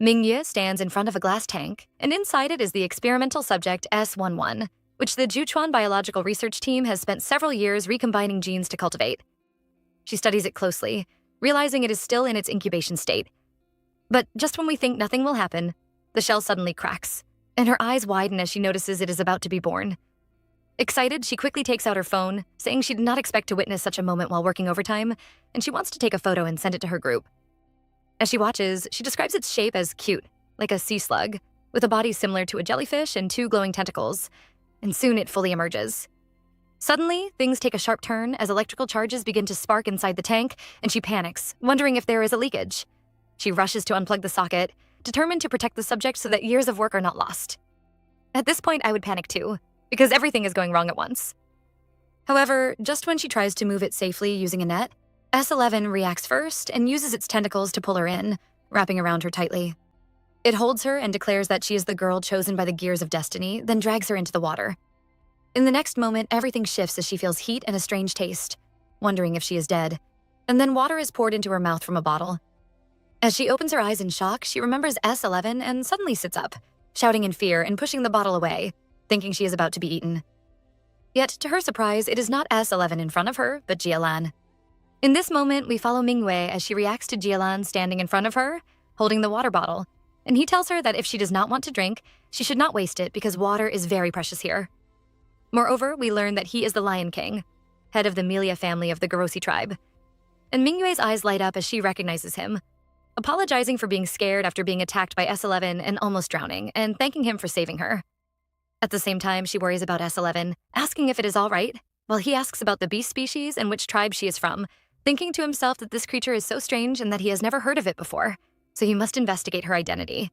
Mingyue stands in front of a glass tank, and inside it is the experimental subject S11, which the Juchuan biological research team has spent several years recombining genes to cultivate. She studies it closely, realizing it is still in its incubation state. But just when we think nothing will happen, the shell suddenly cracks, and her eyes widen as she notices it is about to be born. Excited, she quickly takes out her phone, saying she did not expect to witness such a moment while working overtime, and she wants to take a photo and send it to her group. As she watches, she describes its shape as cute, like a sea slug, with a body similar to a jellyfish and 2 glowing tentacles, and soon it fully emerges. Suddenly, things take a sharp turn as electrical charges begin to spark inside the tank, and she panics, wondering if there is a leakage. She rushes to unplug the socket, determined to protect the subject so that years of work are not lost. At this point, I would panic too, because everything is going wrong at once. However, just when she tries to move it safely using a net, S11 reacts first and uses its tentacles to pull her in, wrapping around her tightly. It holds her and declares that she is the girl chosen by the gears of destiny, then drags her into the water. In the next moment, everything shifts as she feels heat and a strange taste, wondering if she is dead, and then water is poured into her mouth from a bottle. As she opens her eyes in shock, she remembers S11 and suddenly sits up, shouting in fear and pushing the bottle away, thinking she is about to be eaten. Yet, to her surprise, it is not S11 in front of her, but Jialan. In this moment, we follow Mingyue as she reacts to Jialan standing in front of her, holding the water bottle, and he tells her that if she does not want to drink, she should not waste it because water is very precious here. Moreover, we learn that he is the Lion King, head of the Milia family of the Garosi tribe. And Mingyue's eyes light up as she recognizes him, apologizing for being scared after being attacked by S11 and almost drowning, and thanking him for saving her. At the same time, she worries about S11, asking if it is all right, while he asks about the beast species and which tribe she is from, thinking to himself that this creature is so strange and that he has never heard of it before, so he must investigate her identity.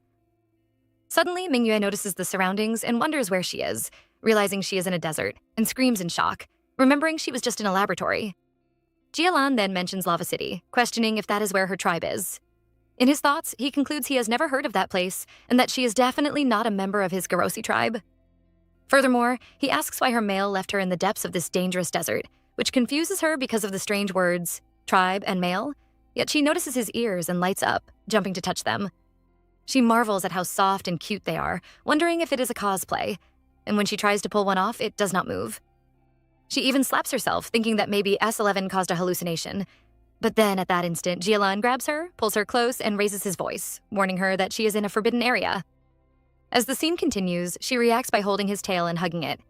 Suddenly, Mingyue notices the surroundings and wonders where she is, realizing she is in a desert, and screams in shock, remembering she was just in a laboratory. Jialan then mentions Lava City, questioning if that is where her tribe is. In his thoughts, he concludes he has never heard of that place and that she is definitely not a member of his Garosi tribe. Furthermore, he asks why her male left her in the depths of this dangerous desert, which confuses her because of the strange words, tribe and male, yet she notices his ears and lights up, jumping to touch them. She marvels at how soft and cute they are, wondering if it is a cosplay, and when she tries to pull one off, it does not move. She even slaps herself, thinking that maybe S11 caused a hallucination. But then, at that instant, Jialan grabs her, pulls her close, and raises his voice, warning her that she is in a forbidden area. As the scene continues, she reacts by holding his tail and hugging it,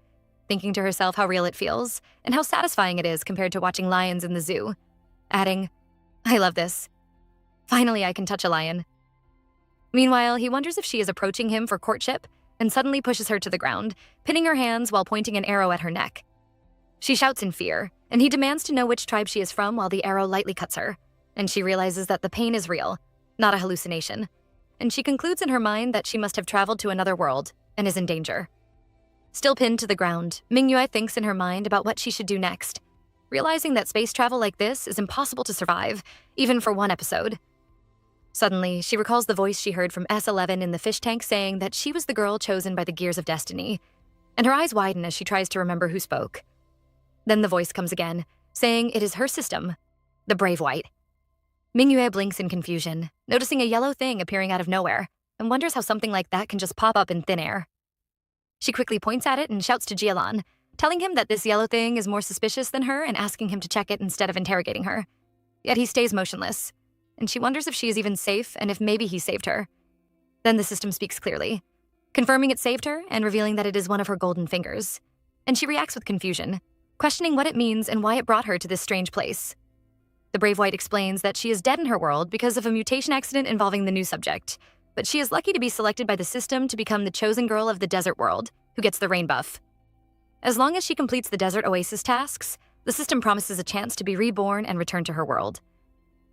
thinking to herself how real it feels, and how satisfying it is compared to watching lions in the zoo, adding, "I love this. Finally, I can touch a lion." Meanwhile, he wonders if she is approaching him for courtship, and suddenly pushes her to the ground, pinning her hands while pointing an arrow at her neck. She shouts in fear, and he demands to know which tribe she is from while the arrow lightly cuts her, and she realizes that the pain is real, not a hallucination, and she concludes in her mind that she must have traveled to another world and is in danger. Still pinned to the ground, Mingyue thinks in her mind about what she should do next, realizing that space travel like this is impossible to survive, even for one episode. Suddenly, she recalls the voice she heard from S11 in the fish tank saying that she was the girl chosen by the gears of destiny, and her eyes widen as she tries to remember who spoke. Then the voice comes again, saying it is her system, the Brave White. Mingyue blinks in confusion, noticing a yellow thing appearing out of nowhere, and wonders how something like that can just pop up in thin air. She quickly points at it and shouts to Jialan, telling him that this yellow thing is more suspicious than her and asking him to check it instead of interrogating her. Yet he stays motionless, and she wonders if she is even safe and if maybe he saved her. Then the system speaks clearly, confirming it saved her and revealing that it is one of her golden fingers. And she reacts with confusion, questioning what it means and why it brought her to this strange place. The Brave White explains that she is dead in her world because of a mutation accident involving the new subject, but she is lucky to be selected by the system to become the chosen girl of the desert world, who gets the rain buff. As long as she completes the desert oasis tasks, the system promises a chance to be reborn and return to her world.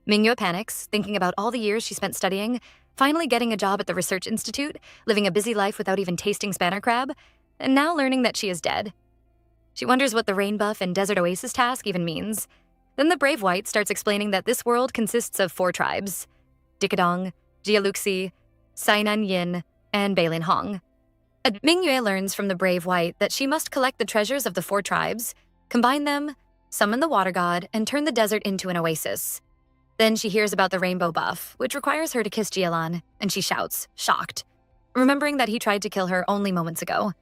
Mingyue panics, thinking about all the years she spent studying, finally getting a job at the research institute, living a busy life without even tasting spanner crab, and now learning that she is dead. She wonders what the rain buff and desert oasis task even means. Then the Brave White starts explaining that this world consists of 4 tribes: Dikadong, Jialuxi, Sainan Yin, and Beilin Hong. Mingyue learns from the Brave White that she must collect the treasures of the 4 tribes, combine them, summon the water god, and turn the desert into an oasis. Then she hears about the rainbow buff, which requires her to kiss Jielan, and she shouts, shocked, remembering that he tried to kill her only moments ago.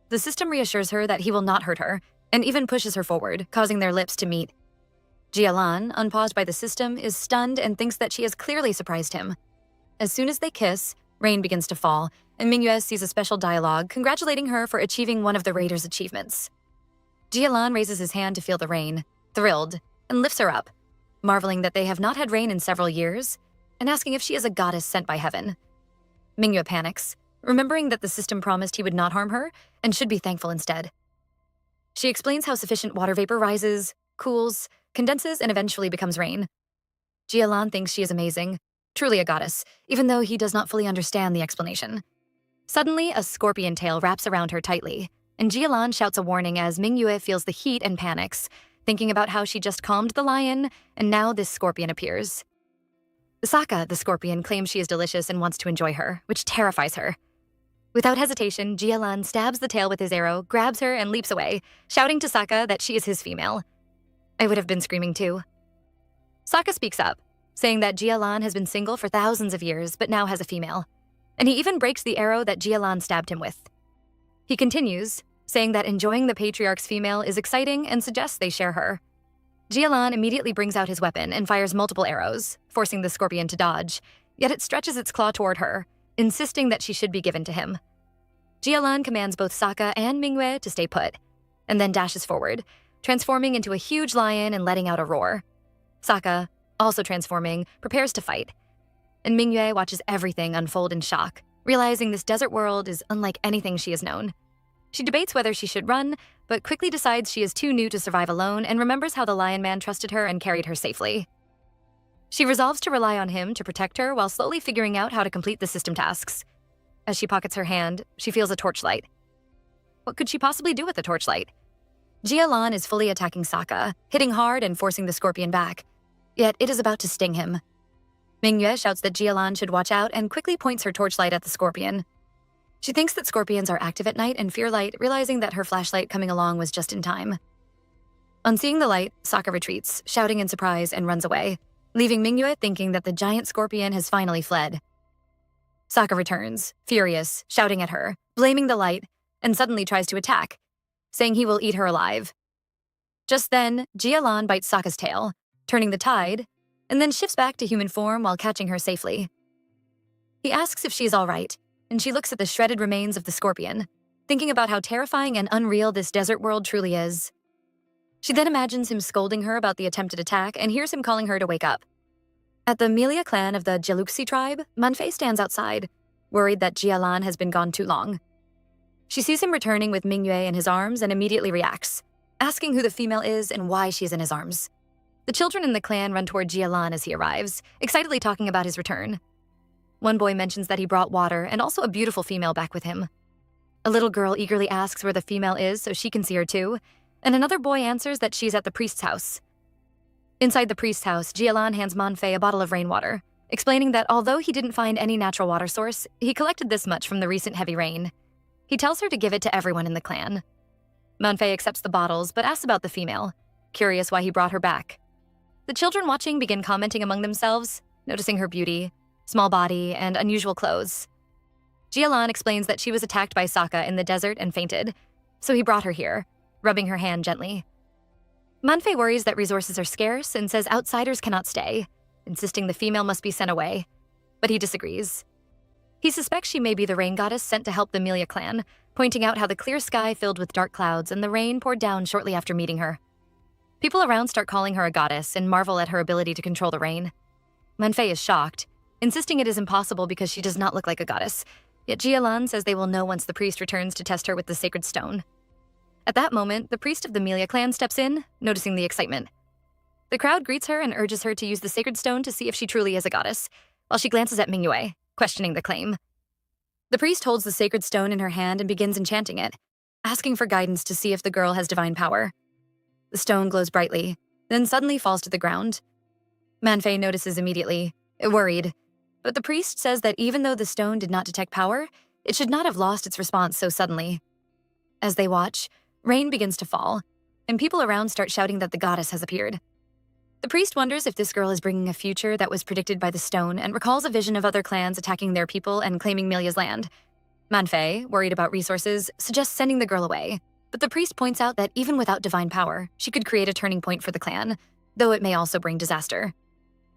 The system reassures her that he will not hurt her, and even pushes her forward, causing their lips to meet. Jielan, unpaused by the system, is stunned and thinks that she has clearly surprised him. As soon as they kiss, rain begins to fall, and Mingyue sees a special dialogue congratulating her for achieving one of the Raiders' achievements. Jielan raises his hand to feel the rain, thrilled, and lifts her up, marveling that they have not had rain in several years, and asking if she is a goddess sent by heaven. Mingyue panics, remembering that the system promised he would not harm her and should be thankful instead. She explains how sufficient water vapor rises, cools, condenses, and eventually becomes rain. Jielan thinks she is amazing, truly a goddess, even though he does not fully understand the explanation. Suddenly, a scorpion tail wraps around her tightly, and Jielan shouts a warning as Mingyue feels the heat and panics, thinking about how she just calmed the lion, and now this scorpion appears. Sokka, the scorpion, claims she is delicious and wants to enjoy her, which terrifies her. Without hesitation, Jielan stabs the tail with his arrow, grabs her, and leaps away, shouting to Sokka that she is his female. I would have been screaming too. Sokka speaks up, saying that Jielan has been single for thousands of years, but now has a female. And he even breaks the arrow that Jielan stabbed him with. He continues, saying that enjoying the patriarch's female is exciting and suggests they share her. Jielan immediately brings out his weapon and fires multiple arrows, forcing the scorpion to dodge, yet it stretches its claw toward her, insisting that she should be given to him. Jielan commands both Sokka and Mingyue to stay put, and then dashes forward, transforming into a huge lion and letting out a roar. Sokka, also transforming, prepares to fight, and Mingyue watches everything unfold in shock, realizing this desert world is unlike anything she has known. She debates whether she should run, but quickly decides she is too new to survive alone and remembers how the Lion Man trusted her and carried her safely. She resolves to rely on him to protect her while slowly figuring out how to complete the system tasks. As she pockets her hand, she feels a torchlight. What could she possibly do with the torchlight? Jielan is fully attacking Sokka, hitting hard and forcing the scorpion back, yet it is about to sting him. Mingyue shouts that Jielan should watch out and quickly points her torchlight at the scorpion. She thinks that scorpions are active at night and fear light, realizing that her flashlight coming along was just in time. On seeing the light, Sokka retreats, shouting in surprise, and runs away, leaving Mingyue thinking that the giant scorpion has finally fled. Sokka returns, furious, shouting at her, blaming the light, and suddenly tries to attack, saying he will eat her alive. Just then, Jielan bites Sokka's tail, turning the tide, and then shifts back to human form while catching her safely. He asks if she's all right, and she looks at the shredded remains of the scorpion, thinking about how terrifying and unreal this desert world truly is. She then imagines him scolding her about the attempted attack and hears him calling her to wake up. At the Milia clan of the Jeluxi tribe, Manfei stands outside, worried that Jielan has been gone too long. She sees him returning with Mingyue in his arms and immediately reacts, asking who the female is and why she's in his arms. The children in the clan run toward Jielan as he arrives, excitedly talking about his return. One boy mentions that he brought water and also a beautiful female back with him. A little girl eagerly asks where the female is so she can see her too, and another boy answers that she's at the priest's house. Inside the priest's house, Jielan hands Manfei a bottle of rainwater, explaining that although he didn't find any natural water source, he collected this much from the recent heavy rain. He tells her to give it to everyone in the clan. Manfei accepts the bottles but asks about the female, curious why he brought her back. The children watching begin commenting among themselves, noticing her beauty, small body, and unusual clothes. Jielan explains that she was attacked by Sokka in the desert and fainted, so he brought her here, rubbing her hand gently. Manfei worries that resources are scarce and says outsiders cannot stay, insisting the female must be sent away, but he disagrees. He suspects she may be the rain goddess sent to help the Milia clan, pointing out how the clear sky filled with dark clouds and the rain poured down shortly after meeting her. People around start calling her a goddess and marvel at her ability to control the rain. Manfei is shocked, insisting it is impossible because she does not look like a goddess, yet Jielan says they will know once the priest returns to test her with the sacred stone. At that moment, the priest of the Milia clan steps in, noticing the excitement. The crowd greets her and urges her to use the sacred stone to see if she truly is a goddess, while she glances at Mingyue, questioning the claim. The priest holds the sacred stone in her hand and begins enchanting it, asking for guidance to see if the girl has divine power. The stone glows brightly, then suddenly falls to the ground. Manfei notices immediately, worried, but the priest says that even though the stone did not detect power, it should not have lost its response so suddenly. As they watch, rain begins to fall, and people around start shouting that the goddess has appeared. The priest wonders if this girl is bringing a future that was predicted by the stone and recalls a vision of other clans attacking their people and claiming Milia's land. Manfei, worried about resources, suggests sending the girl away, but the priest points out that even without divine power, she could create a turning point for the clan, though it may also bring disaster.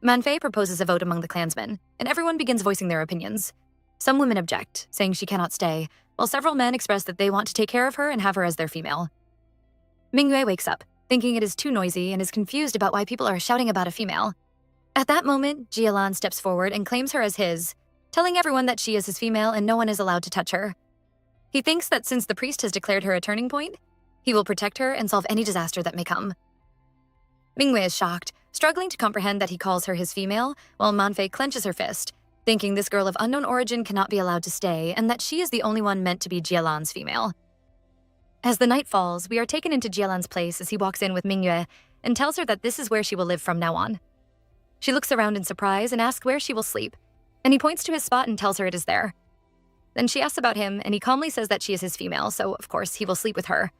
Manfei proposes a vote among the clansmen, and everyone begins voicing their opinions. Some women object, saying she cannot stay, while several men express that they want to take care of her and have her as their female. Mingyue wakes up, thinking it is too noisy and is confused about why people are shouting about a female. At that moment, Jialan steps forward and claims her as his, telling everyone that she is his female and no one is allowed to touch her. He thinks that since the priest has declared her a turning point, he will protect her and solve any disaster that may come. Mingyue is shocked, struggling to comprehend that he calls her his female, while Manfei clenches her fist, thinking this girl of unknown origin cannot be allowed to stay and that she is the only one meant to be Jialan's female. As the night falls, we are taken into Jialan's place as he walks in with Mingyue and tells her that this is where she will live from now on. She looks around in surprise and asks where she will sleep, and he points to his spot and tells her it is there. Then she asks about him, and he calmly says that she is his female, so of course he will sleep with her.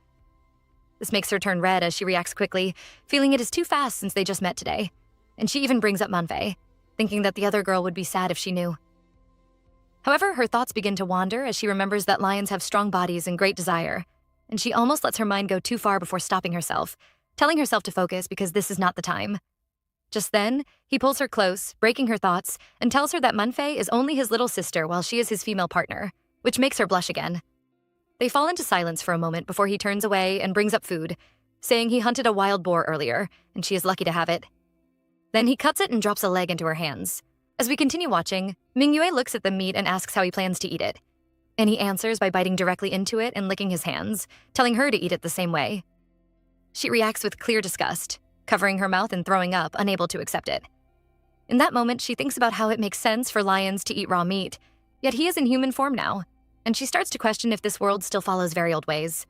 This makes her turn red as she reacts quickly, feeling it is too fast since they just met today, and she even brings up Manfei, thinking that the other girl would be sad if she knew. However, her thoughts begin to wander as she remembers that lions have strong bodies and great desire, and she almost lets her mind go too far before stopping herself, telling herself to focus because this is not the time. Just then, he pulls her close, breaking her thoughts, and tells her that Manfei is only his little sister while she is his female partner, which makes her blush again. They fall into silence for a moment before he turns away and brings up food, saying he hunted a wild boar earlier, and she is lucky to have it. Then he cuts it and drops a leg into her hands. As we continue watching, Mingyue looks at the meat and asks how he plans to eat it. And he answers by biting directly into it and licking his hands, telling her to eat it the same way. She reacts with clear disgust, covering her mouth and throwing up, unable to accept it. In that moment, she thinks about how it makes sense for lions to eat raw meat, yet he is in human form now, and she starts to question if this world still follows very old ways.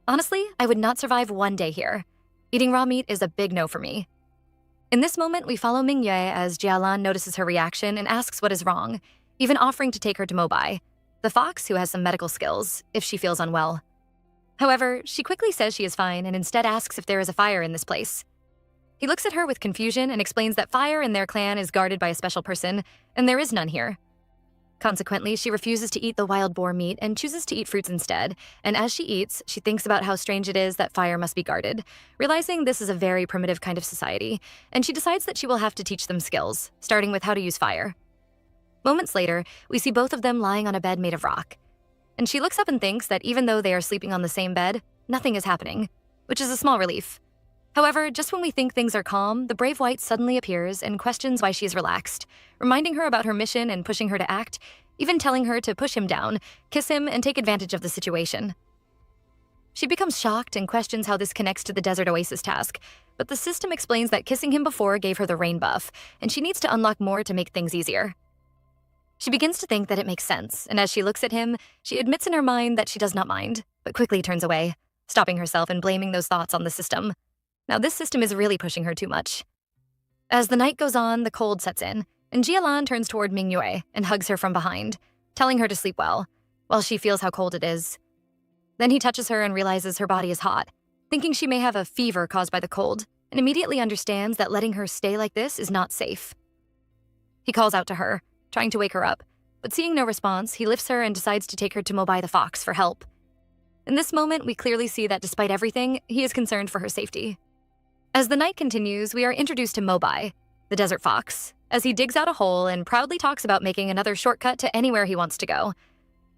Honestly, I would not survive one day here. Eating raw meat is a big no for me. In this moment, we follow Mingyue as Jialan notices her reaction and asks what is wrong, even offering to take her to Mobai, the fox who has some medical skills, if she feels unwell. However, she quickly says she is fine and instead asks if there is a fire in this place. He looks at her with confusion and explains that fire in their clan is guarded by a special person, and there is none here. Consequently, she refuses to eat the wild boar meat and chooses to eat fruits instead, and as she eats, she thinks about how strange it is that fire must be guarded, realizing this is a very primitive kind of society, and she decides that she will have to teach them skills, starting with how to use fire. Moments later, we see both of them lying on a bed made of rock, and she looks up and thinks that even though they are sleeping on the same bed, nothing is happening, which is a small relief. However, just when we think things are calm, the brave white suddenly appears and questions why she is relaxed, reminding her about her mission and pushing her to act, even telling her to push him down, kiss him, and take advantage of the situation. She becomes shocked and questions how this connects to the desert oasis task, but the system explains that kissing him before gave her the rain buff, and she needs to unlock more to make things easier. She begins to think that it makes sense, and as she looks at him, she admits in her mind that she does not mind, but quickly turns away, stopping herself and blaming those thoughts on the system. Now this system is really pushing her too much. As the night goes on, the cold sets in, and Jialan turns toward Mingyue and hugs her from behind, telling her to sleep well, while she feels how cold it is. Then he touches her and realizes her body is hot, thinking she may have a fever caused by the cold, and immediately understands that letting her stay like this is not safe. He calls out to her, trying to wake her up, but seeing no response, he lifts her and decides to take her to Mobai the fox for help. In this moment, we clearly see that despite everything, he is concerned for her safety. As the night continues, we are introduced to Mobai, the desert fox, as he digs out a hole and proudly talks about making another shortcut to anywhere he wants to go.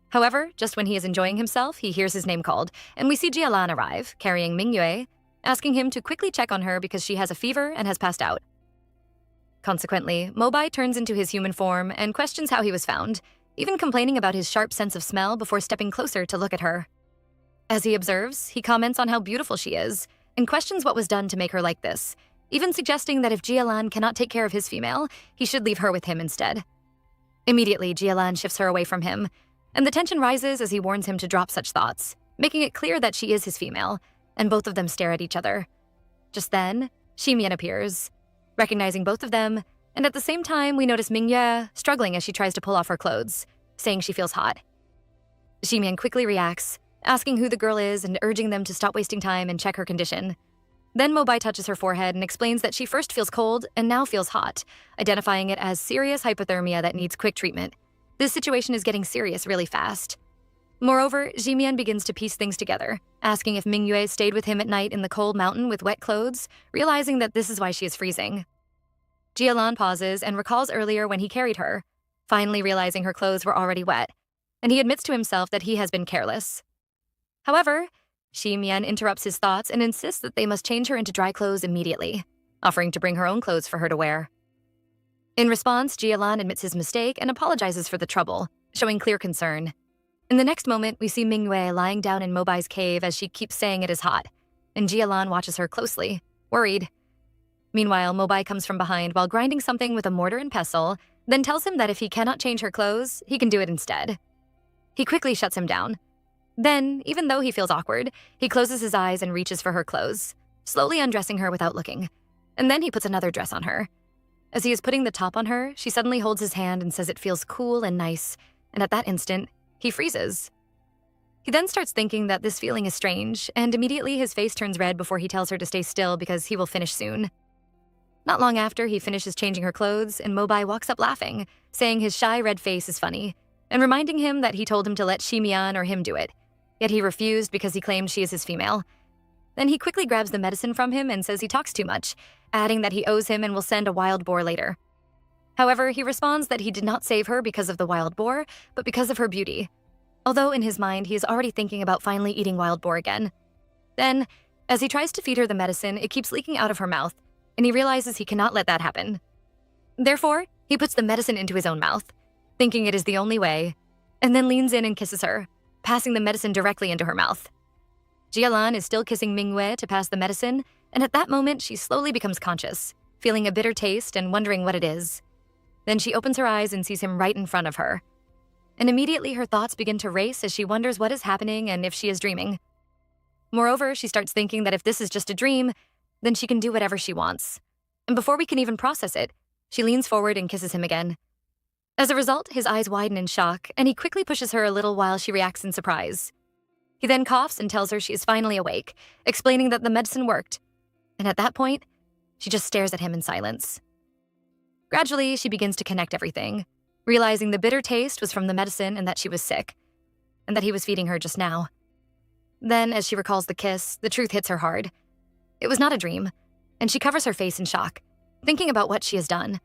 However, just when he is enjoying himself, he hears his name called, and we see Jialan arrive, carrying Mingyue, asking him to quickly check on her because she has a fever and has passed out. Consequently, Mobai turns into his human form and questions how he was found, even complaining about his sharp sense of smell before stepping closer to look at her. As he observes, he comments on how beautiful she is, and questions what was done to make her like this, even suggesting that if Jialan cannot take care of his female, he should leave her with him instead. Immediately, Jialan shifts her away from him, and the tension rises as he warns him to drop such thoughts, making it clear that she is his female, and both of them stare at each other. Just then, Ximian appears, recognizing both of them, and at the same time, we notice Mingyue struggling as she tries to pull off her clothes, saying she feels hot. Ximian quickly reacts, asking who the girl is and urging them to stop wasting time and check her condition. Then Mobai touches her forehead and explains that she first feels cold and now feels hot, identifying it as serious hypothermia that needs quick treatment. This situation is getting serious really fast. Moreover, Jimian begins to piece things together, asking if Mingyue stayed with him at night in the cold mountain with wet clothes, realizing that this is why she is freezing. Jialan pauses and recalls earlier when he carried her, finally realizing her clothes were already wet, and he admits to himself that he has been careless. However, Jimian interrupts his thoughts and insists that they must change her into dry clothes immediately, offering to bring her own clothes for her to wear. In response, Jialan admits his mistake and apologizes for the trouble, showing clear concern. In the next moment, we see Mingyue lying down in Mobai's cave as she keeps saying it is hot, and Jialan watches her closely, worried. Meanwhile, Mobai comes from behind while grinding something with a mortar and pestle, then tells him that if he cannot change her clothes, he can do it instead. He quickly shuts him down. Then, even though he feels awkward, he closes his eyes and reaches for her clothes, slowly undressing her without looking. And then he puts another dress on her. As he is putting the top on her, she suddenly holds his hand and says it feels cool and nice, and at that instant, he freezes. He then starts thinking that this feeling is strange, and immediately his face turns red before he tells her to stay still because he will finish soon. Not long after, he finishes changing her clothes, and Mobai walks up laughing, saying his shy red face is funny, and reminding him that he told him to let Shimian or him do it, yet he refused because he claimed she is his female. Then he quickly grabs the medicine from him and says he talks too much, adding that he owes him and will send a wild boar later. However, he responds that he did not save her because of the wild boar, but because of her beauty. Although in his mind, he is already thinking about finally eating wild boar again. Then, as he tries to feed her the medicine, it keeps leaking out of her mouth, and he realizes he cannot let that happen. Therefore, he puts the medicine into his own mouth, thinking it is the only way, and then leans in and kisses her, passing the medicine directly into her mouth. Jialan is still kissing Mingyue to pass the medicine, and at that moment, she slowly becomes conscious, feeling a bitter taste and wondering what it is. Then she opens her eyes and sees him right in front of her. And immediately her thoughts begin to race as she wonders what is happening and if she is dreaming. Moreover, she starts thinking that if this is just a dream, then she can do whatever she wants. And before we can even process it, she leans forward and kisses him again. As a result, his eyes widen in shock, and he quickly pushes her a little while she reacts in surprise. He then coughs and tells her she is finally awake, explaining that the medicine worked. And at that point, she just stares at him in silence. Gradually, she begins to connect everything, realizing the bitter taste was from the medicine and that she was sick, and that he was feeding her just now. Then, as she recalls the kiss, the truth hits her hard. It was not a dream, and she covers her face in shock, thinking about what she has done.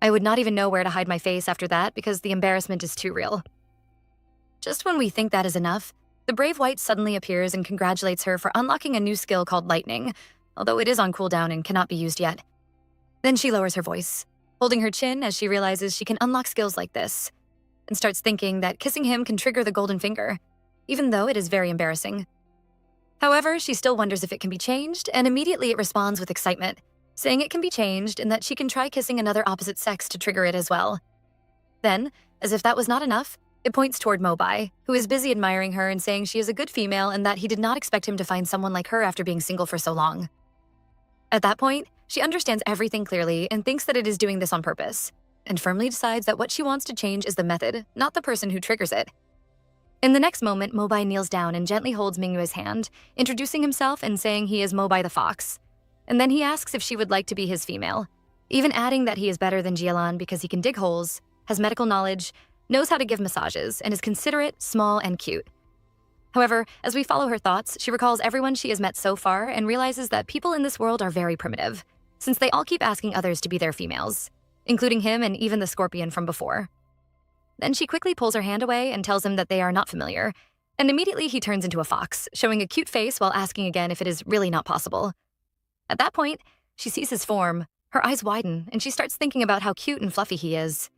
I would not even know where to hide my face after that because the embarrassment is too real. Just when we think that is enough, the brave white suddenly appears and congratulates her for unlocking a new skill called lightning, although it is on cooldown and cannot be used yet. Then she lowers her voice, holding her chin as she realizes she can unlock skills like this, and starts thinking that kissing him can trigger the golden finger, even though it is very embarrassing. However, she still wonders if it can be changed, and immediately it responds with excitement, saying it can be changed and that she can try kissing another opposite sex to trigger it as well. Then, as if that was not enough, it points toward Mobai, who is busy admiring her and saying she is a good female and that he did not expect him to find someone like her after being single for so long. At that point, she understands everything clearly and thinks that it is doing this on purpose, and firmly decides that what she wants to change is the method, not the person who triggers it. In the next moment, Mobai kneels down and gently holds Mingyue's hand, introducing himself and saying he is Mobai the Fox. And then he asks if she would like to be his female, even adding that he is better than Jialan because he can dig holes, has medical knowledge, knows how to give massages, and is considerate, small, and cute. However, as we follow her thoughts, she recalls everyone she has met so far and realizes that people in this world are very primitive, since they all keep asking others to be their females, including him and even the scorpion from before. Then she quickly pulls her hand away and tells him that they are not familiar, and immediately he turns into a fox, showing a cute face while asking again if it is really not possible. At that point, she sees his form, her eyes widen, and she starts thinking about how cute and fluffy he is.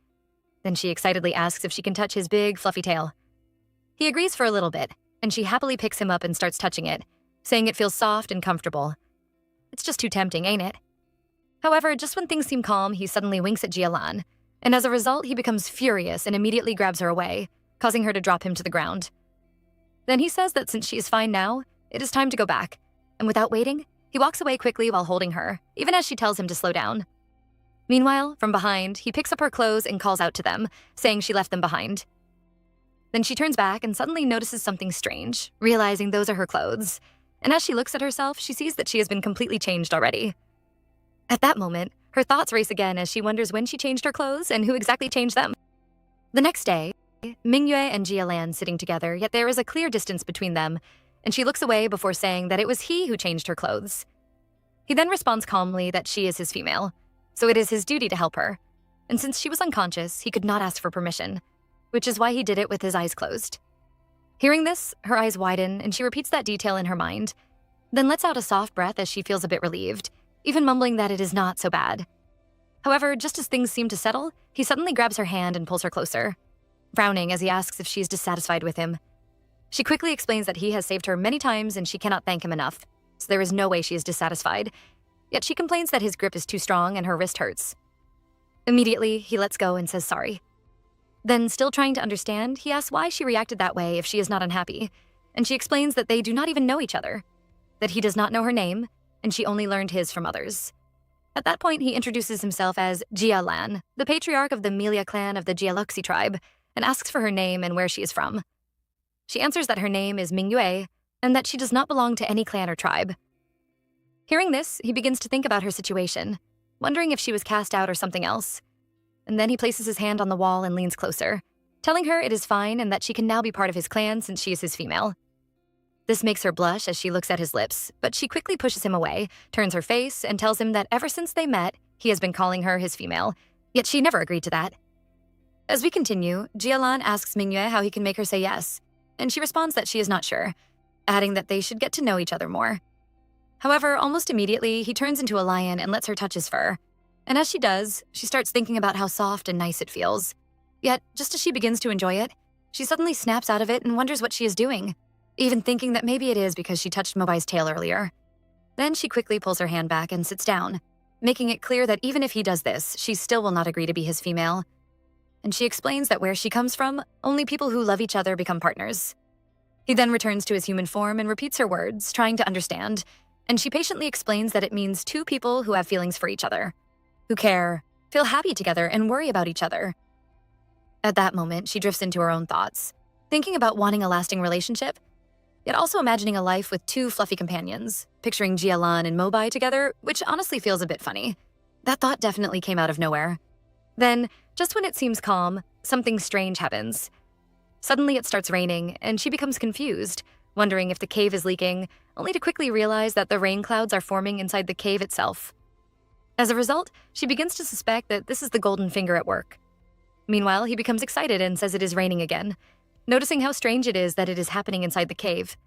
Then she excitedly asks if she can touch his big, fluffy tail. He agrees for a little bit, and she happily picks him up and starts touching it, saying it feels soft and comfortable. It's just too tempting, ain't it? However, just when things seem calm, he suddenly winks at Jialan, and as a result, he becomes furious and immediately grabs her away, causing her to drop him to the ground. Then he says that since she is fine now, it is time to go back, and without waiting, he walks away quickly while holding her, even as she tells him to slow down. Meanwhile, from behind, he picks up her clothes and calls out to them, saying she left them behind. Then she turns back and suddenly notices something strange, realizing those are her clothes. and as she looks at herself, she sees that she has been completely changed already. At that moment, her thoughts race again as she wonders when she changed her clothes and who exactly changed them. The next day, Mingyue and Jia Lan sitting together, yet there is a clear distance between them, and she looks away before saying that it was he who changed her clothes. He then responds calmly that she is his female, so it is his duty to help her. And since she was unconscious, he could not ask for permission, which is why he did it with his eyes closed. Hearing this, her eyes widen and she repeats that detail in her mind, then lets out a soft breath as she feels a bit relieved, even mumbling that it is not so bad. However, just as things seem to settle, he suddenly grabs her hand and pulls her closer, frowning as he asks if she is dissatisfied with him. She quickly explains that he has saved her many times and she cannot thank him enough, so there is no way she is dissatisfied, yet she complains that his grip is too strong and her wrist hurts. Immediately, he lets go and says sorry. Then, still trying to understand, he asks why she reacted that way if she is not unhappy, and she explains that they do not even know each other, that he does not know her name, and she only learned his from others. At that point, he introduces himself as Jia Lan, the patriarch of the Milia clan of the Jialuxi tribe, and asks for her name and where she is from. She answers that her name is Mingyue, and that she does not belong to any clan or tribe. Hearing this, he begins to think about her situation, wondering if she was cast out or something else. And then he places his hand on the wall and leans closer, telling her it is fine and that she can now be part of his clan since she is his female. This makes her blush as she looks at his lips, but she quickly pushes him away, turns her face, and tells him that ever since they met, he has been calling her his female, yet she never agreed to that. As we continue, Jialan asks Mingyue how he can make her say yes, and she responds that she is not sure, adding that they should get to know each other more. However, almost immediately, he turns into a lion and lets her touch his fur. And as she does, she starts thinking about how soft and nice it feels. Yet, just as she begins to enjoy it, she suddenly snaps out of it and wonders what she is doing, even thinking that maybe it is because she touched Mobai's tail earlier. Then she quickly pulls her hand back and sits down, making it clear that even if he does this, she still will not agree to be his female. And she explains that where she comes from, only people who love each other become partners. He then returns to his human form and repeats her words, trying to understand, and she patiently explains that it means two people who have feelings for each other, who care, feel happy together, and worry about each other. At that moment, she drifts into her own thoughts, thinking about wanting a lasting relationship, yet also imagining a life with two fluffy companions, picturing Jialan and Mobai together, which honestly feels a bit funny. That thought definitely came out of nowhere. Then, just when it seems calm, something strange happens. Suddenly it starts raining, and she becomes confused, wondering if the cave is leaking, only to quickly realize that the rain clouds are forming inside the cave itself. As a result, she begins to suspect that this is the golden finger at work. Meanwhile, he becomes excited and says it is raining again, noticing how strange it is that it is happening inside the cave.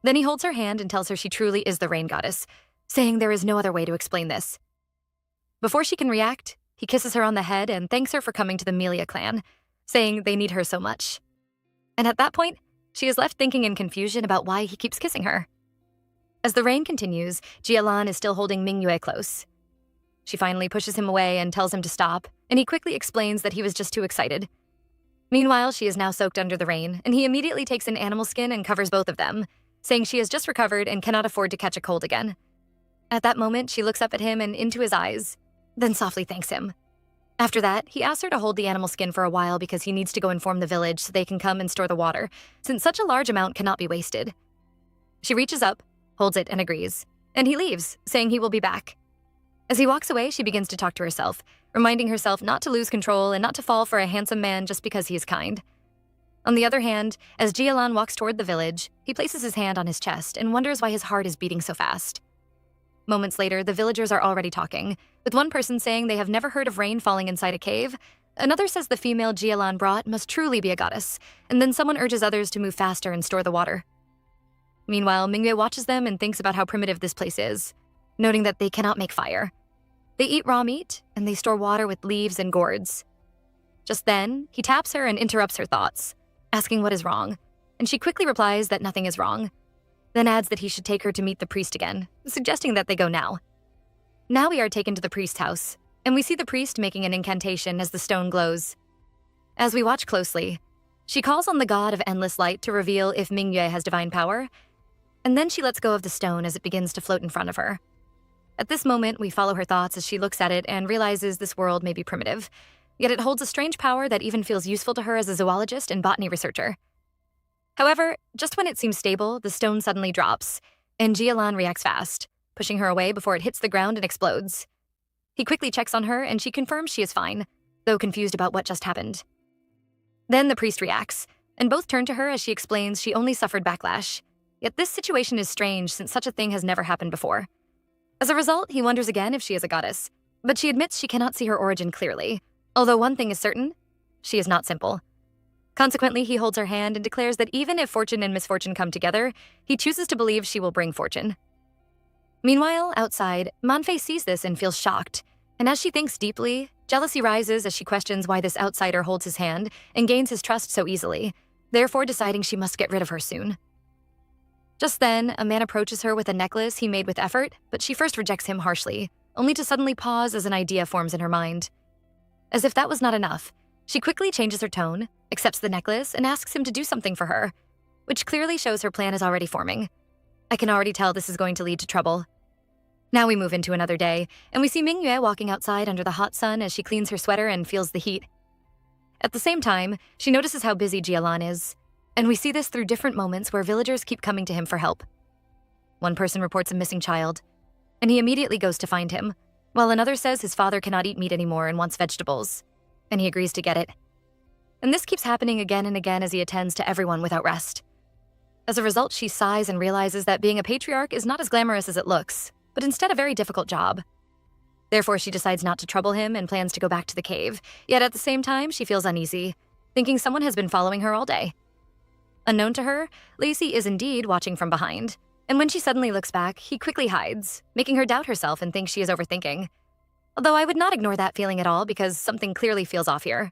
Then he holds her hand and tells her she truly is the rain goddess, saying there is no other way to explain this. Before she can react, he kisses her on the head and thanks her for coming to the Milia clan, saying they need her so much. And at that point, she is left thinking in confusion about why he keeps kissing her. As the rain continues, Jialan is still holding Mingyue close. She finally pushes him away and tells him to stop, and he quickly explains that he was just too excited. Meanwhile, she is now soaked under the rain, and he immediately takes an animal skin and covers both of them, saying she has just recovered and cannot afford to catch a cold again. At that moment, she looks up at him and into his eyes, then softly thanks him. After that, he asks her to hold the animal skin for a while because he needs to go inform the village so they can come and store the water, since such a large amount cannot be wasted. She reaches up, holds it, and agrees, and he leaves, saying he will be back. As he walks away, she begins to talk to herself, reminding herself not to lose control and not to fall for a handsome man just because he is kind. On the other hand, as Jialan walks toward the village, he places his hand on his chest and wonders why his heart is beating so fast. Moments later, the villagers are already talking, with one person saying they have never heard of rain falling inside a cave, another says the female Jialan brought must truly be a goddess, and then someone urges others to move faster and store the water. Meanwhile, Mingyue watches them and thinks about how primitive this place is, noting that they cannot make fire. They eat raw meat, and they store water with leaves and gourds. Just then, he taps her and interrupts her thoughts, asking what is wrong, and she quickly replies that nothing is wrong, then adds that he should take her to meet the priest again, suggesting that they go now. Now we are taken to the priest's house, and we see the priest making an incantation as the stone glows. As we watch closely, she calls on the god of endless light to reveal if Mingyue has divine power, and then she lets go of the stone as it begins to float in front of her. At this moment, we follow her thoughts as she looks at it and realizes this world may be primitive, yet it holds a strange power that even feels useful to her as a zoologist and botany researcher. However, just when it seems stable, the stone suddenly drops, and Jialan reacts fast, pushing her away before it hits the ground and explodes. He quickly checks on her and she confirms she is fine, though confused about what just happened. Then the priest reacts, and both turn to her as she explains she only suffered backlash. Yet this situation is strange since such a thing has never happened before. As a result, he wonders again if she is a goddess, but she admits she cannot see her origin clearly. Although one thing is certain, she is not simple. Consequently, he holds her hand and declares that even if fortune and misfortune come together, he chooses to believe she will bring fortune. Meanwhile, outside, Manfei sees this and feels shocked, and as she thinks deeply, jealousy rises as she questions why this outsider holds his hand and gains his trust so easily, therefore deciding she must get rid of her soon. Just then, a man approaches her with a necklace he made with effort, but she first rejects him harshly, only to suddenly pause as an idea forms in her mind. As if that was not enough, she quickly changes her tone, accepts the necklace, and asks him to do something for her, which clearly shows her plan is already forming. I can already tell this is going to lead to trouble. Now we move into another day, and we see Mingyue walking outside under the hot sun as she cleans her sweater and feels the heat. At the same time, she notices how busy Jialan is, and we see this through different moments where villagers keep coming to him for help. One person reports a missing child, and he immediately goes to find him, while another says his father cannot eat meat anymore and wants vegetables, and he agrees to get it. And this keeps happening again and again as he attends to everyone without rest. As a result, she sighs and realizes that being a patriarch is not as glamorous as it looks, but instead a very difficult job. Therefore, she decides not to trouble him and plans to go back to the cave, yet at the same time, she feels uneasy, thinking someone has been following her all day. Unknown to her, Lacey is indeed watching from behind, and when she suddenly looks back, he quickly hides, making her doubt herself and think she is overthinking. Although I would not ignore that feeling at all because something clearly feels off here.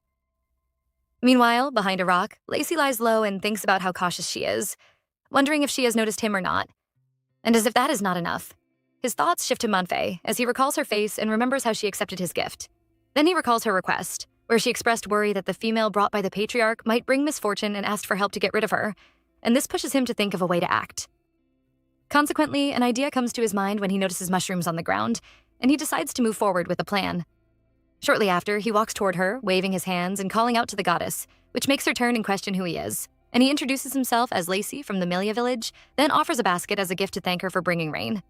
Meanwhile, behind a rock, Lacey lies low and thinks about how cautious she is, wondering if she has noticed him or not. And as if that is not enough, his thoughts shift to Manfei as he recalls her face and remembers how she accepted his gift. Then he recalls her request, where she expressed worry that the female brought by the patriarch might bring misfortune and asked for help to get rid of her, and this pushes him to think of a way to act. Consequently, an idea comes to his mind when he notices mushrooms on the ground, and he decides to move forward with a plan. Shortly after, he walks toward her, waving his hands and calling out to the goddess, which makes her turn and question who he is, and he introduces himself as Lacey from the Milia village, then offers a basket as a gift to thank her for bringing rain.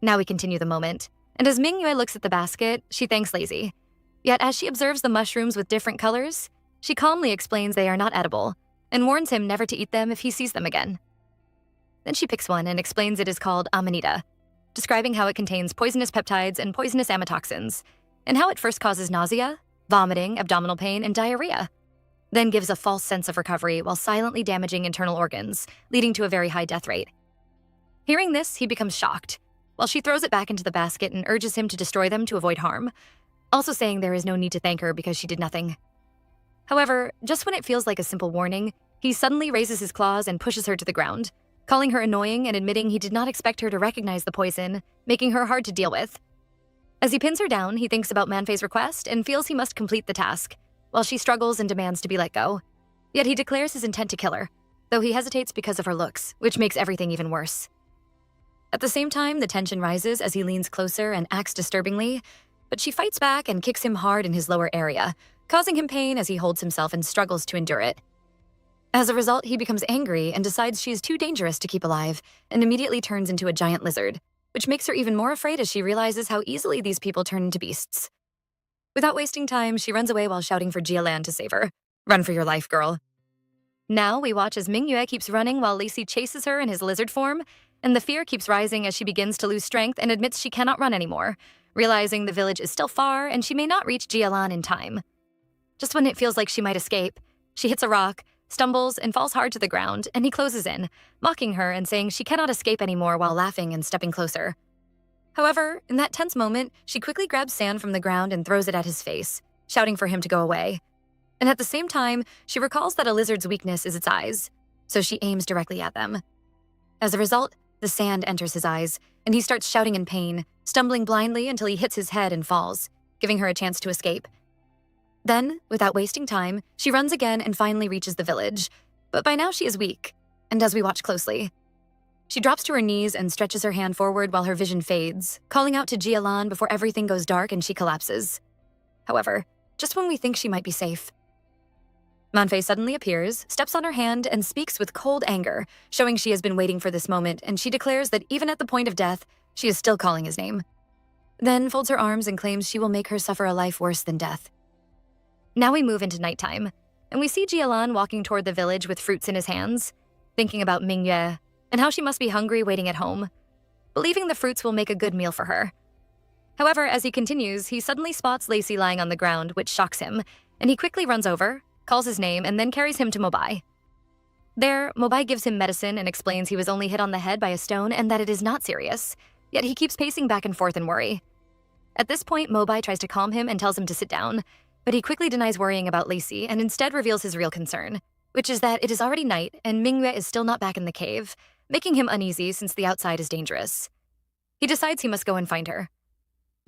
Now we continue the moment, and as Mingyue looks at the basket, she thanks Lacey. Yet as she observes the mushrooms with different colors, she calmly explains they are not edible, and warns him never to eat them if he sees them again. Then she picks one and explains it is called amanita, describing how it contains poisonous peptides and poisonous amatoxins, and how it first causes nausea, vomiting, abdominal pain, and diarrhea, then gives a false sense of recovery while silently damaging internal organs, leading to a very high death rate. Hearing this, he becomes shocked, while she throws it back into the basket and urges him to destroy them to avoid harm, also saying there is no need to thank her because she did nothing. However, just when it feels like a simple warning, he suddenly raises his claws and pushes her to the ground, calling her annoying and admitting he did not expect her to recognize the poison, making her hard to deal with. As he pins her down, he thinks about Manfei's request and feels he must complete the task, while she struggles and demands to be let go. Yet he declares his intent to kill her, though he hesitates because of her looks, which makes everything even worse. At the same time, the tension rises as he leans closer and acts disturbingly, but she fights back and kicks him hard in his lower area, causing him pain as he holds himself and struggles to endure it. As a result, he becomes angry and decides she is too dangerous to keep alive, and immediately turns into a giant lizard, which makes her even more afraid as she realizes how easily these people turn into beasts. Without wasting time, she runs away while shouting for Jialan to save her. Run for your life, girl. Now we watch as Mingyue keeps running while Lacey chases her in his lizard form, and the fear keeps rising as she begins to lose strength and admits she cannot run anymore, realizing the village is still far and she may not reach Jialan in time. Just when it feels like she might escape, she hits a rock, stumbles, and falls hard to the ground, and he closes in, mocking her and saying she cannot escape anymore while laughing and stepping closer. However, in that tense moment, she quickly grabs sand from the ground and throws it at his face, shouting for him to go away. And at the same time, she recalls that a lizard's weakness is its eyes, so she aims directly at them. As a result, the sand enters his eyes, and he starts shouting in pain, stumbling blindly until he hits his head and falls, giving her a chance to escape. Then, without wasting time, she runs again and finally reaches the village, but by now she is weak, and as we watch closely, she drops to her knees and stretches her hand forward while her vision fades, calling out to Jialan before everything goes dark and she collapses. However, just when we think she might be safe. Manfei suddenly appears, steps on her hand, and speaks with cold anger, showing she has been waiting for this moment, and she declares that even at the point of death, she is still calling his name. Then folds her arms and claims she will make her suffer a life worse than death. Now we move into nighttime, and we see Jielan walking toward the village with fruits in his hands, thinking about Mingyue and how she must be hungry waiting at home, believing the fruits will make a good meal for her. However, as he continues, he suddenly spots Lacey lying on the ground, which shocks him, and he quickly runs over, calls his name, and then carries him to Mobai. There, Mobai gives him medicine and explains he was only hit on the head by a stone and that it is not serious, yet he keeps pacing back and forth in worry. At this point, Mobai tries to calm him and tells him to sit down, but he quickly denies worrying about Lacey and instead reveals his real concern, which is that it is already night and Mingyue is still not back in the cave, making him uneasy since the outside is dangerous. He decides he must go and find her.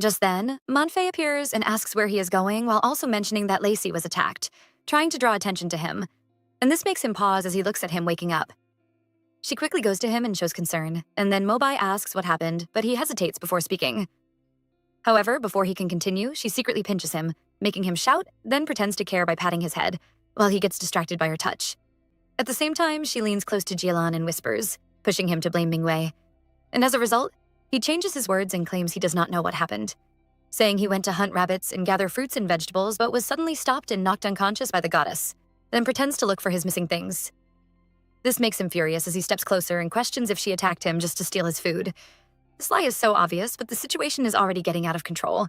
Just then, Manfei appears and asks where he is going while also mentioning that Lacey was attacked, trying to draw attention to him, and this makes him pause as he looks at him waking up. She quickly goes to him and shows concern, and then Mobai asks what happened, but he hesitates before speaking. However, before he can continue, she secretly pinches him, making him shout, then pretends to care by patting his head, while he gets distracted by her touch. At the same time, she leans close to Jielan and whispers, pushing him to blame Mingyue. And as a result, he changes his words and claims he does not know what happened, saying he went to hunt rabbits and gather fruits and vegetables but was suddenly stopped and knocked unconscious by the goddess, then pretends to look for his missing things. This makes him furious as he steps closer and questions if she attacked him just to steal his food. This lie is so obvious, but the situation is already getting out of control.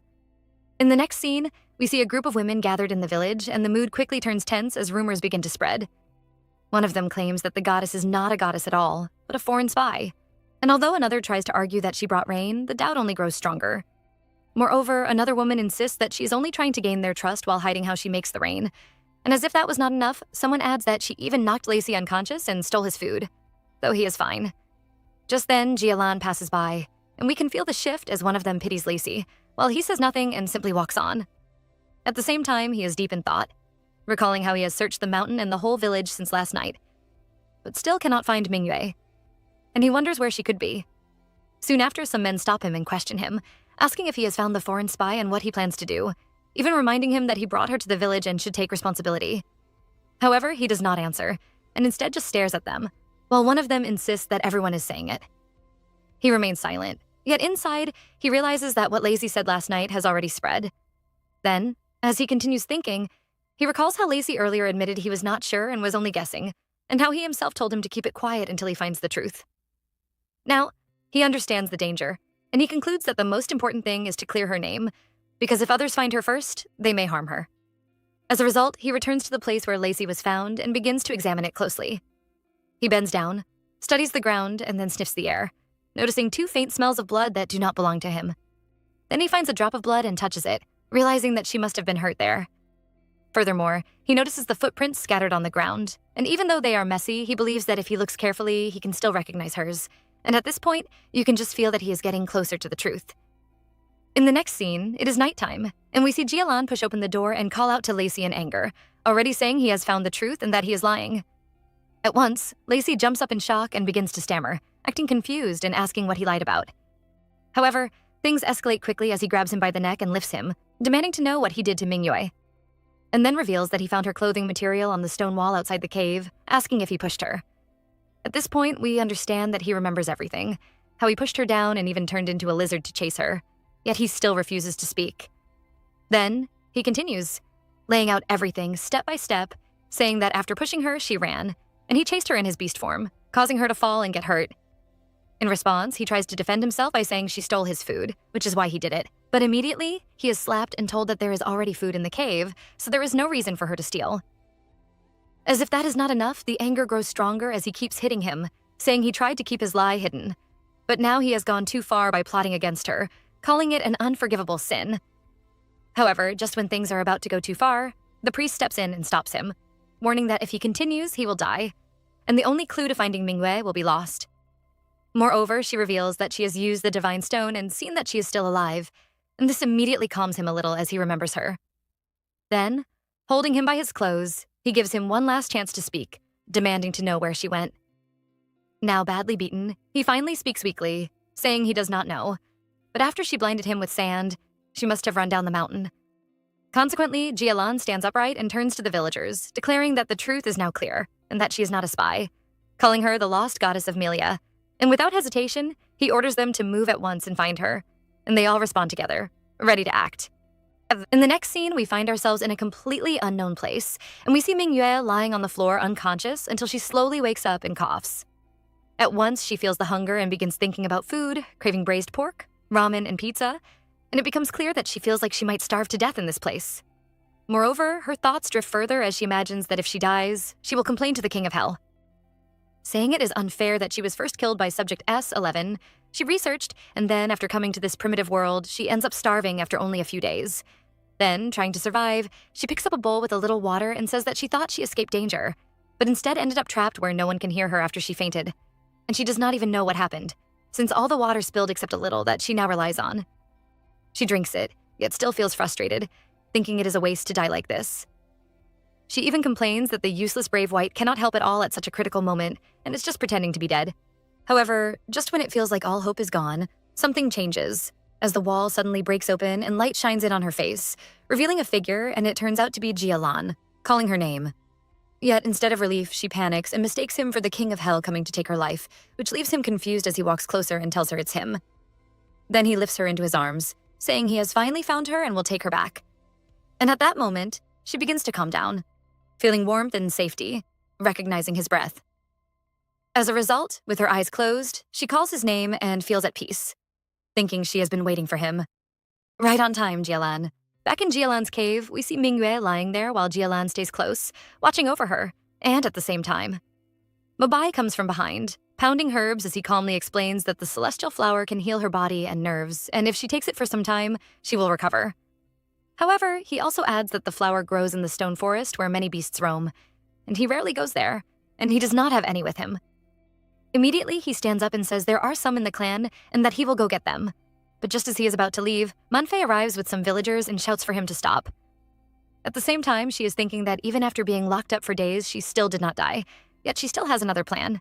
In the next scene, we see a group of women gathered in the village, and the mood quickly turns tense as rumors begin to spread. One of them claims that the goddess is not a goddess at all, but a foreign spy. And although another tries to argue that she brought rain, the doubt only grows stronger. Moreover, another woman insists that she is only trying to gain their trust while hiding how she makes the rain. And as if that was not enough, someone adds that she even knocked Lacey unconscious and stole his food, though he is fine. Just then, Jielan passes by, and we can feel the shift as one of them pities Lacey, while he says nothing and simply walks on. At the same time, he is deep in thought, recalling how he has searched the mountain and the whole village since last night, but still cannot find Mingyue, and he wonders where she could be. Soon after, some men stop him and question him, asking if he has found the foreign spy and what he plans to do, even reminding him that he brought her to the village and should take responsibility. However, he does not answer, and instead just stares at them, while one of them insists that everyone is saying it. He remains silent, yet inside, he realizes that what Lacey said last night has already spread. Then, as he continues thinking, he recalls how Lacey earlier admitted he was not sure and was only guessing, and how he himself told him to keep it quiet until he finds the truth. Now, he understands the danger, and he concludes that the most important thing is to clear her name, because if others find her first, they may harm her. As a result, he returns to the place where Lacey was found and begins to examine it closely. He bends down, studies the ground, and then sniffs the air, noticing 2 faint smells of blood that do not belong to him. Then he finds a drop of blood and touches it, realizing that she must have been hurt there. Furthermore, he notices the footprints scattered on the ground, and even though they are messy, he believes that if he looks carefully, he can still recognize hers. And at this point, you can just feel that he is getting closer to the truth. In the next scene, it is nighttime, and we see Jielan push open the door and call out to Lacey in anger, already saying he has found the truth and that he is lying. At once, Lacey jumps up in shock and begins to stammer, acting confused and asking what he lied about. However, things escalate quickly as he grabs him by the neck and lifts him, demanding to know what he did to Mingyue, and then reveals that he found her clothing material on the stone wall outside the cave, asking if he pushed her. At this point, we understand that he remembers everything, how he pushed her down and even turned into a lizard to chase her, yet he still refuses to speak. Then, he continues, laying out everything step by step, saying that after pushing her, she ran, and he chased her in his beast form, causing her to fall and get hurt. In response, he tries to defend himself by saying she stole his food, which is why he did it. But immediately, he is slapped and told that there is already food in the cave, so there is no reason for her to steal. As if that is not enough, the anger grows stronger as he keeps hitting him, saying he tried to keep his lie hidden. But now he has gone too far by plotting against her, calling it an unforgivable sin. However, just when things are about to go too far, the priest steps in and stops him, warning that if he continues, he will die, and the only clue to finding Mingyue will be lost. Moreover, she reveals that she has used the divine stone and seen that she is still alive, and this immediately calms him a little as he remembers her. Then, holding him by his clothes, he gives him one last chance to speak, demanding to know where she went. Now badly beaten, he finally speaks weakly, saying he does not know, but after she blinded him with sand, she must have run down the mountain. Consequently, Jialan stands upright and turns to the villagers, declaring that the truth is now clear and that she is not a spy, calling her the lost goddess of Melia. And without hesitation, he orders them to move at once and find her. And they all respond together, ready to act. In the next scene, we find ourselves in a completely unknown place, and we see Mingyue lying on the floor unconscious until she slowly wakes up and coughs. At once, she feels the hunger and begins thinking about food, craving braised pork, ramen, and pizza, and it becomes clear that she feels like she might starve to death in this place. Moreover, her thoughts drift further as she imagines that if she dies, she will complain to the King of Hell. Saying it is unfair that she was first killed by Subject S11, she researched, and then, after coming to this primitive world, she ends up starving after only a few days. Then, trying to survive, she picks up a bowl with a little water and says that she thought she escaped danger, but instead ended up trapped where no one can hear her after she fainted. And she does not even know what happened, since all the water spilled except a little that she now relies on. She drinks it, yet still feels frustrated, thinking it is a waste to die like this. She even complains that the useless brave white cannot help at all at such a critical moment and is just pretending to be dead. However, just when it feels like all hope is gone, something changes, as the wall suddenly breaks open and light shines in on her face, revealing a figure, and it turns out to be Jialan, calling her name. Yet, instead of relief, she panics and mistakes him for the King of Hell coming to take her life, which leaves him confused as he walks closer and tells her it's him. Then he lifts her into his arms, saying he has finally found her and will take her back. And at that moment, she begins to calm down, feeling warmth and safety, recognizing his breath. As a result, with her eyes closed, she calls his name and feels at peace, thinking she has been waiting for him. Right on time, Jialan. Back in Jialan's cave, we see Mingyue lying there while Jialan stays close, watching over her, and at the same time. Mobai comes from behind, pounding herbs as he calmly explains that the celestial flower can heal her body and nerves, and if she takes it for some time, she will recover. However, he also adds that the flower grows in the stone forest where many beasts roam, and he rarely goes there, and he does not have any with him. Immediately, he stands up and says there are some in the clan and that he will go get them. But just as he is about to leave, Manfei arrives with some villagers and shouts for him to stop. At the same time, she is thinking that even after being locked up for days, she still did not die, yet she still has another plan.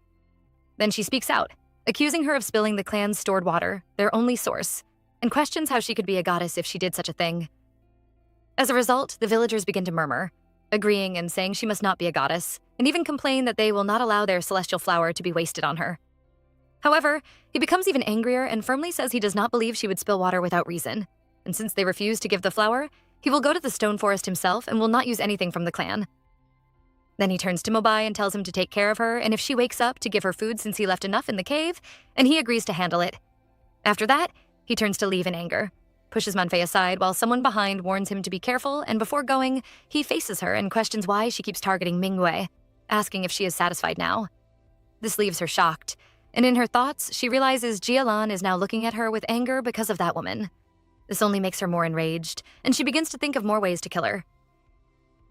Then she speaks out, accusing her of spilling the clan's stored water, their only source, and questions how she could be a goddess if she did such a thing. As a result, the villagers begin to murmur, agreeing and saying she must not be a goddess, and even complain that they will not allow their celestial flower to be wasted on her. However, he becomes even angrier and firmly says he does not believe she would spill water without reason, and since they refuse to give the flower, he will go to the stone forest himself and will not use anything from the clan. Then he turns to Mobai and tells him to take care of her, and if she wakes up, to give her food since he left enough in the cave, and he agrees to handle it. After that, he turns to leave in anger, pushes Manfei aside while someone behind warns him to be careful, and before going, he faces her and questions why she keeps targeting Mingyue, asking if she is satisfied now. This leaves her shocked, and in her thoughts, she realizes Jialan is now looking at her with anger because of that woman. This only makes her more enraged, and she begins to think of more ways to kill her.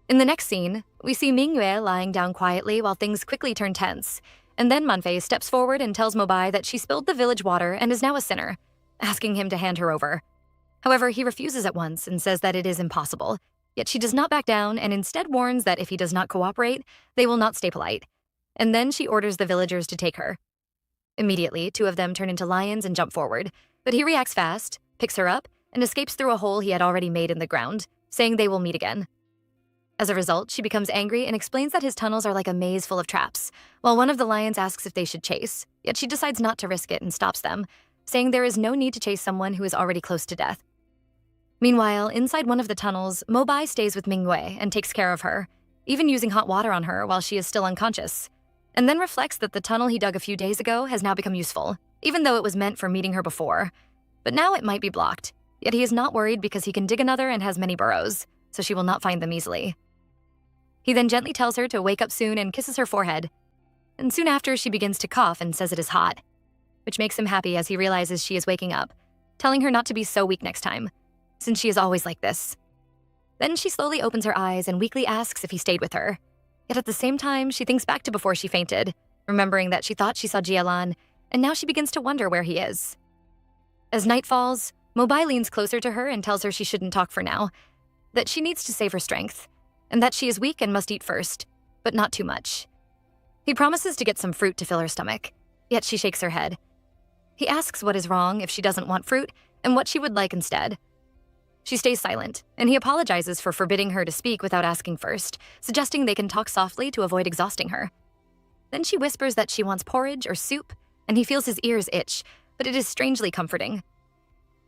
In the next scene, we see Mingyue lying down quietly while things quickly turn tense, and then Manfei steps forward and tells Mobai that she spilled the village water and is now a sinner, asking him to hand her over. However, he refuses at once and says that it is impossible, yet she does not back down and instead warns that if he does not cooperate, they will not stay polite, and then she orders the villagers to take her. Immediately, two of them turn into lions and jump forward, but he reacts fast, picks her up, and escapes through a hole he had already made in the ground, saying they will meet again. As a result, she becomes angry and explains that his tunnels are like a maze full of traps, while one of the lions asks if they should chase, yet she decides not to risk it and stops them, saying there is no need to chase someone who is already close to death. Meanwhile, inside one of the tunnels, Mobai stays with Mingyue and takes care of her, even using hot water on her while she is still unconscious, and then reflects that the tunnel he dug a few days ago has now become useful, even though it was meant for meeting her before. But now it might be blocked, yet he is not worried because he can dig another and has many burrows, so she will not find them easily. He then gently tells her to wake up soon and kisses her forehead, and soon after she begins to cough and says it is hot, which makes him happy as he realizes she is waking up, telling her not to be so weak next time, since she is always like this. Then she slowly opens her eyes and weakly asks if he stayed with her. Yet at the same time, she thinks back to before she fainted, remembering that she thought she saw Jialan, and now she begins to wonder where he is. As night falls, Mobai leans closer to her and tells her she shouldn't talk for now, that she needs to save her strength, and that she is weak and must eat first, but not too much. He promises to get some fruit to fill her stomach, yet she shakes her head. He asks what is wrong if she doesn't want fruit and what she would like instead. She stays silent, and he apologizes for forbidding her to speak without asking first, suggesting they can talk softly to avoid exhausting her. Then she whispers that she wants porridge or soup, and he feels his ears itch, but it is strangely comforting.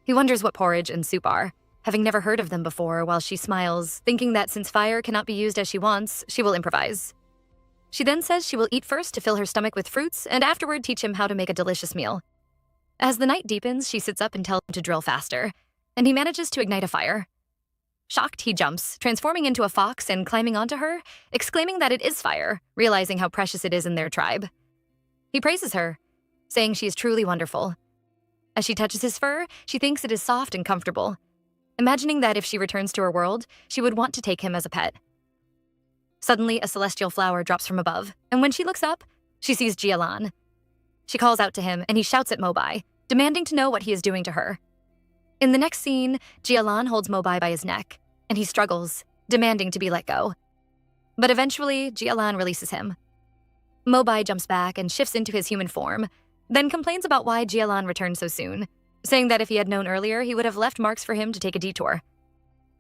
He wonders what porridge and soup are, having never heard of them before, while she smiles, thinking that since fire cannot be used as she wants, she will improvise. She then says she will eat first to fill her stomach with fruits and afterward teach him how to make a delicious meal. As the night deepens, she sits up and tells him to drill faster, and he manages to ignite a fire. Shocked, he jumps, transforming into a fox and climbing onto her, exclaiming that it is fire, realizing how precious it is in their tribe. He praises her, saying she is truly wonderful. As she touches his fur, she thinks it is soft and comfortable, imagining that if she returns to her world, she would want to take him as a pet. Suddenly, a celestial flower drops from above, and when she looks up, she sees Jialan. She calls out to him, and he shouts at Mobai, demanding to know what he is doing to her. In the next scene, Jialan holds Mobai by his neck, and he struggles, demanding to be let go. But eventually, Jialan releases him. Mobai jumps back and shifts into his human form, then complains about why Jialan returned so soon, saying that if he had known earlier, he would have left marks for him to take a detour.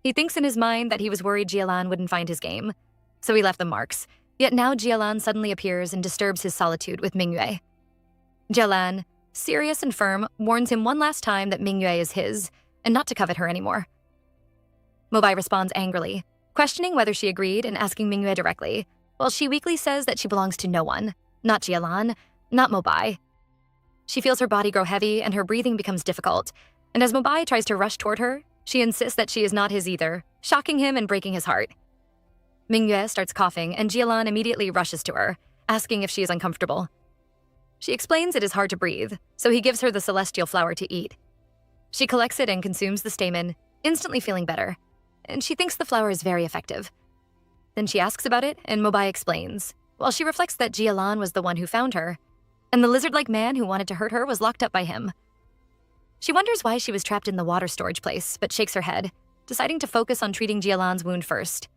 He thinks in his mind that he was worried Jialan wouldn't find his game, so he left the marks, yet now Jialan suddenly appears and disturbs his solitude with Mingyue. Jialan, serious and firm, warns him one last time that Mingyue is his, and not to covet her anymore. Mobai responds angrily, questioning whether she agreed and asking Mingyue directly, while she weakly says that she belongs to no one, not Jialan, not Mobai. She feels her body grow heavy and her breathing becomes difficult, and as Mobai tries to rush toward her, she insists that she is not his either, shocking him and breaking his heart. Mingyue starts coughing, and Jialan immediately rushes to her, asking if she is uncomfortable. She explains it is hard to breathe, so he gives her the celestial flower to eat. She collects it and consumes the stamen, instantly feeling better, and she thinks the flower is very effective. Then she asks about it, and Mobai explains, while she reflects that Jialan was the one who found her, and the lizard-like man who wanted to hurt her was locked up by him. She wonders why she was trapped in the water storage place, but shakes her head, deciding to focus on treating Jialan's wound first.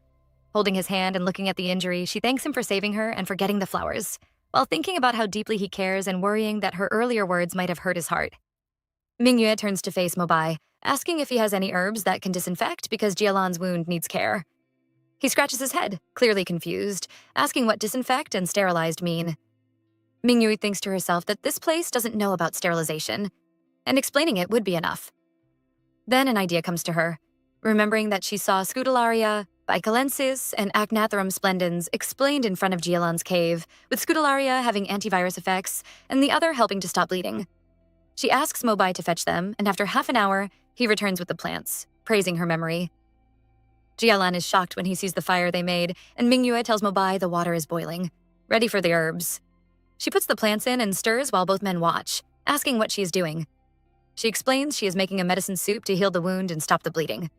Holding his hand and looking at the injury, she thanks him for saving her and for getting the flowers, while thinking about how deeply he cares and worrying that her earlier words might have hurt his heart. Mingyue turns to face Mobai, asking if he has any herbs that can disinfect because Jialan's wound needs care. He scratches his head, clearly confused, asking what disinfect and sterilized mean. Mingyue thinks to herself that this place doesn't know about sterilization, and explaining it would be enough. Then an idea comes to her, remembering that she saw Scutellaria, Bicalensis, and Achnathorum splendens explained in front of Jialan's cave, with Scutellaria having antivirus effects and the other helping to stop bleeding. She asks Mobai to fetch them, and after half an hour, he returns with the plants, praising her memory. Jialan is shocked when he sees the fire they made, and Mingyue tells Mobai the water is boiling, ready for the herbs. She puts the plants in and stirs while both men watch, asking what she is doing. She explains she is making a medicine soup to heal the wound and stop the bleeding.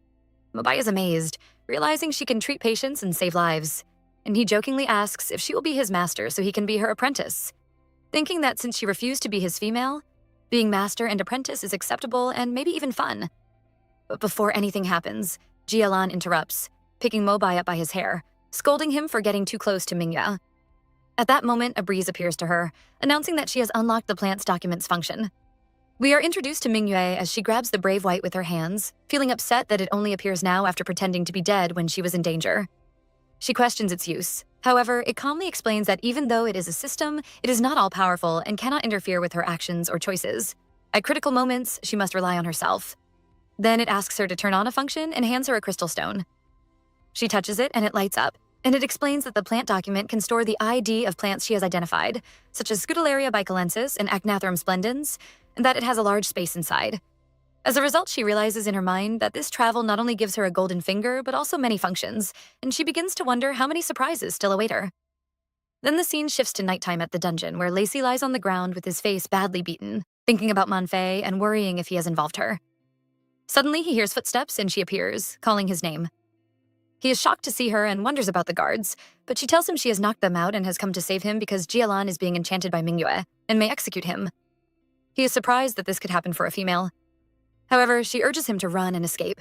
Mobai is amazed, realizing she can treat patients and save lives, and he jokingly asks if she will be his master so he can be her apprentice, thinking that since she refused to be his female, being master and apprentice is acceptable and maybe even fun. But before anything happens, Jialan interrupts, picking Mobai up by his hair, scolding him for getting too close to Mingyue. At that moment, a breeze appears to her, announcing that she has unlocked the plant's document's function. We are introduced to Mingyue as she grabs the brave white with her hands, feeling upset that it only appears now after pretending to be dead when she was in danger. She questions its use. However, it calmly explains that even though it is a system, it is not all-powerful and cannot interfere with her actions or choices. At critical moments, she must rely on herself. Then it asks her to turn on a function and hands her a crystal stone. She touches it and it lights up, and it explains that the plant document can store the ID of plants she has identified, such as Scutellaria bicalensis and Achnathorum splendens, and that it has a large space inside. As a result, she realizes in her mind that this travel not only gives her a golden finger, but also many functions, and she begins to wonder how many surprises still await her. Then the scene shifts to nighttime at the dungeon, where Lacey lies on the ground with his face badly beaten, thinking about Manfei and worrying if he has involved her. Suddenly, he hears footsteps and she appears, calling his name. He is shocked to see her and wonders about the guards, but she tells him she has knocked them out and has come to save him because Jialan is being enchanted by Mingyue and may execute him. He is surprised that this could happen for a female. However, she urges him to run and escape.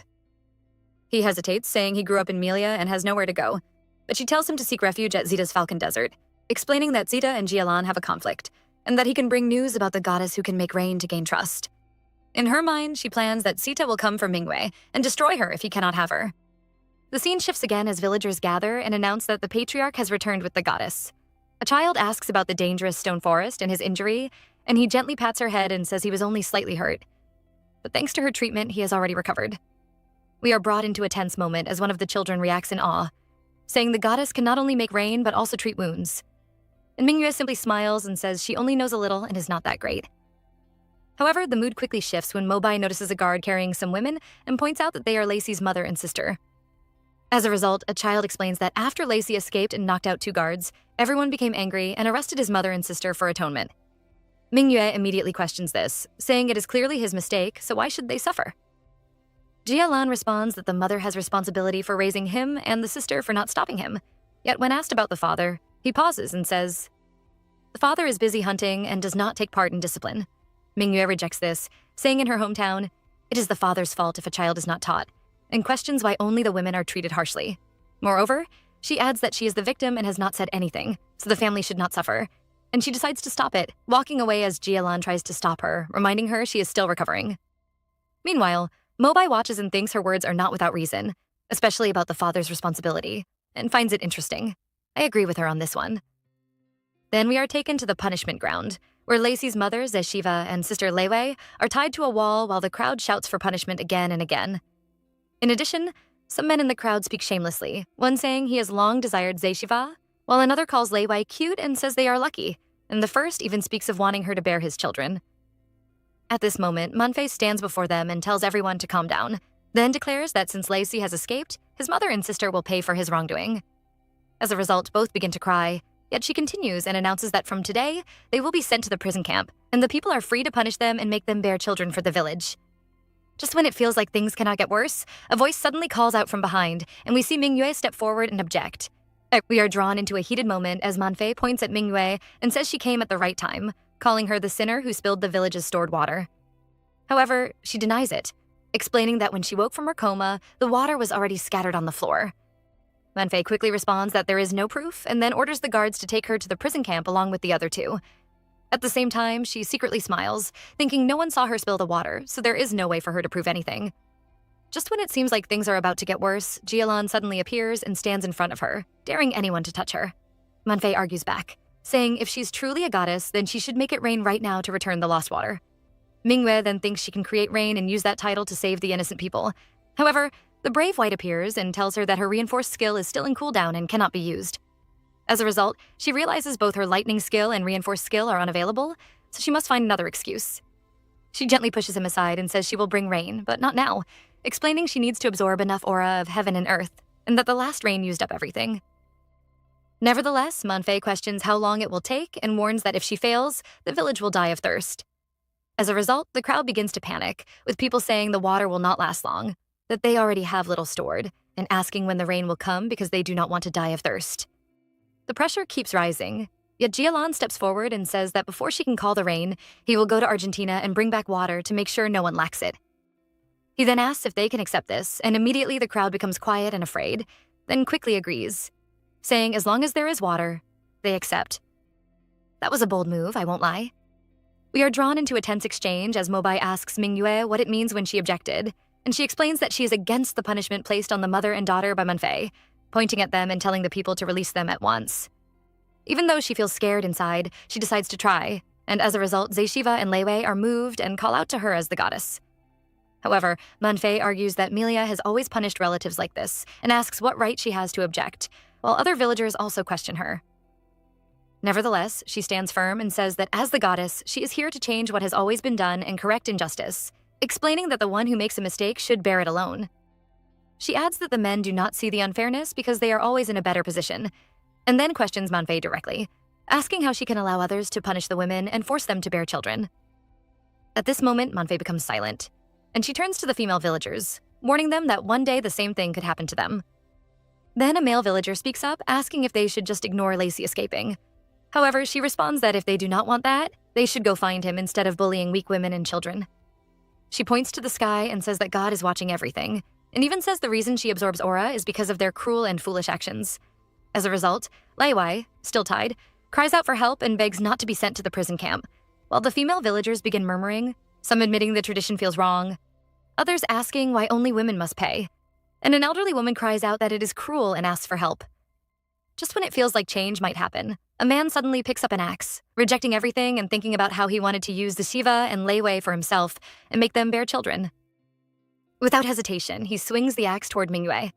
He hesitates, saying he grew up in Melia and has nowhere to go, but she tells him to seek refuge at Zeta's Falcon Desert, explaining that Zeta and Jialan have a conflict, and that he can bring news about the goddess who can make rain to gain trust. In her mind, she plans that Sita will come for Mingwei and destroy her if he cannot have her. The scene shifts again as villagers gather and announce that the patriarch has returned with the goddess. A child asks about the dangerous stone forest and his injury, and he gently pats her head and says he was only slightly hurt. But thanks to her treatment, he has already recovered. We are brought into a tense moment as one of the children reacts in awe, saying the goddess can not only make rain but also treat wounds. And Mingyue simply smiles and says she only knows a little and is not that great. However, the mood quickly shifts when Mobai notices a guard carrying some women and points out that they are Lacey's mother and sister. As a result, a child explains that after Lacey escaped and knocked out 2 guards, everyone became angry and arrested his mother and sister for atonement. Mingyue immediately questions this, saying it is clearly his mistake, so why should they suffer? Jialan responds that the mother has responsibility for raising him and the sister for not stopping him. Yet when asked about the father, he pauses and says, "The father is busy hunting and does not take part in discipline." Mingyue rejects this, saying in her hometown, it is the father's fault if a child is not taught, and questions why only the women are treated harshly. Moreover, she adds that she is the victim and has not said anything, so the family should not suffer. And she decides to stop it, walking away as Jialan tries to stop her, reminding her she is still recovering. Meanwhile, Mobai watches and thinks her words are not without reason, especially about the father's responsibility, and finds it interesting. I agree with her on this one. Then we are taken to the punishment ground, where Lacey's mother, Zeshiva, and sister Leiwei are tied to a wall while the crowd shouts for punishment again and again. In addition, some men in the crowd speak shamelessly, one saying he has long desired Zeshiva, while another calls Leiwei cute and says they are lucky, and the first even speaks of wanting her to bear his children. At this moment, Manfei stands before them and tells everyone to calm down, then declares that since Lacey has escaped, his mother and sister will pay for his wrongdoing. As a result, both begin to cry, yet she continues and announces that from today, they will be sent to the prison camp, and the people are free to punish them and make them bear children for the village. Just when it feels like things cannot get worse, a voice suddenly calls out from behind, and we see Mingyue step forward and object. We are drawn into a heated moment as Manfei points at Mingyue and says she came at the right time, calling her the sinner who spilled the village's stored water. However, she denies it, explaining that when she woke from her coma, the water was already scattered on the floor. Manfei quickly responds that there is no proof and then orders the guards to take her to the prison camp along with the other 2. At the same time, she secretly smiles, thinking no one saw her spill the water, so there is no way for her to prove anything. Just when it seems like things are about to get worse, Jialan suddenly appears and stands in front of her, daring anyone to touch her. Manfei argues back, saying if she's truly a goddess, then she should make it rain right now to return the lost water. Mingyue then thinks she can create rain and use that title to save the innocent people. However, the brave white appears and tells her that her reinforced skill is still in cooldown and cannot be used. As a result, she realizes both her lightning skill and reinforced skill are unavailable, so she must find another excuse. She gently pushes him aside and says she will bring rain, but not now, explaining she needs to absorb enough aura of heaven and earth, and that the last rain used up everything. Nevertheless, Manfei questions how long it will take and warns that if she fails, the village will die of thirst. As a result, the crowd begins to panic, with people saying the water will not last long, that they already have little stored, and asking when the rain will come because they do not want to die of thirst. The pressure keeps rising, yet Jialan steps forward and says that before she can call the rain, he will go to Argentina and bring back water to make sure no one lacks it. He then asks if they can accept this, and immediately the crowd becomes quiet and afraid, then quickly agrees, saying as long as there is water, they accept. That was a bold move, I won't lie. We are drawn into a tense exchange as Mobai asks Mingyue what it means when she objected, and she explains that she is against the punishment placed on the mother and daughter by Manfei, pointing at them and telling the people to release them at once. Even though she feels scared inside, she decides to try, and as a result, Zeshiva and Leiwei are moved and call out to her as the goddess. However, Manfei argues that Milia has always punished relatives like this and asks what right she has to object, while other villagers also question her. Nevertheless, she stands firm and says that as the goddess, she is here to change what has always been done and correct injustice, explaining that the one who makes a mistake should bear it alone. She adds that the men do not see the unfairness because they are always in a better position, and then questions Manfei directly, asking how she can allow others to punish the women and force them to bear children. At this moment, Manfei becomes silent, and she turns to the female villagers, warning them that one day the same thing could happen to them. Then a male villager speaks up, asking if they should just ignore Lacey escaping. However, she responds that if they do not want that, they should go find him instead of bullying weak women and children. She points to the sky and says that God is watching everything, and even says the reason she absorbs aura is because of their cruel and foolish actions. As a result, Leiwei, still tied, cries out for help and begs not to be sent to the prison camp, while the female villagers begin murmuring, some admitting the tradition feels wrong, others asking why only women must pay, and an elderly woman cries out that it is cruel and asks for help. Just when it feels like change might happen, a man suddenly picks up an axe, rejecting everything and thinking about how he wanted to use the Shiva and Lei for himself and make them bear children. Without hesitation, he swings the axe toward Mingyue.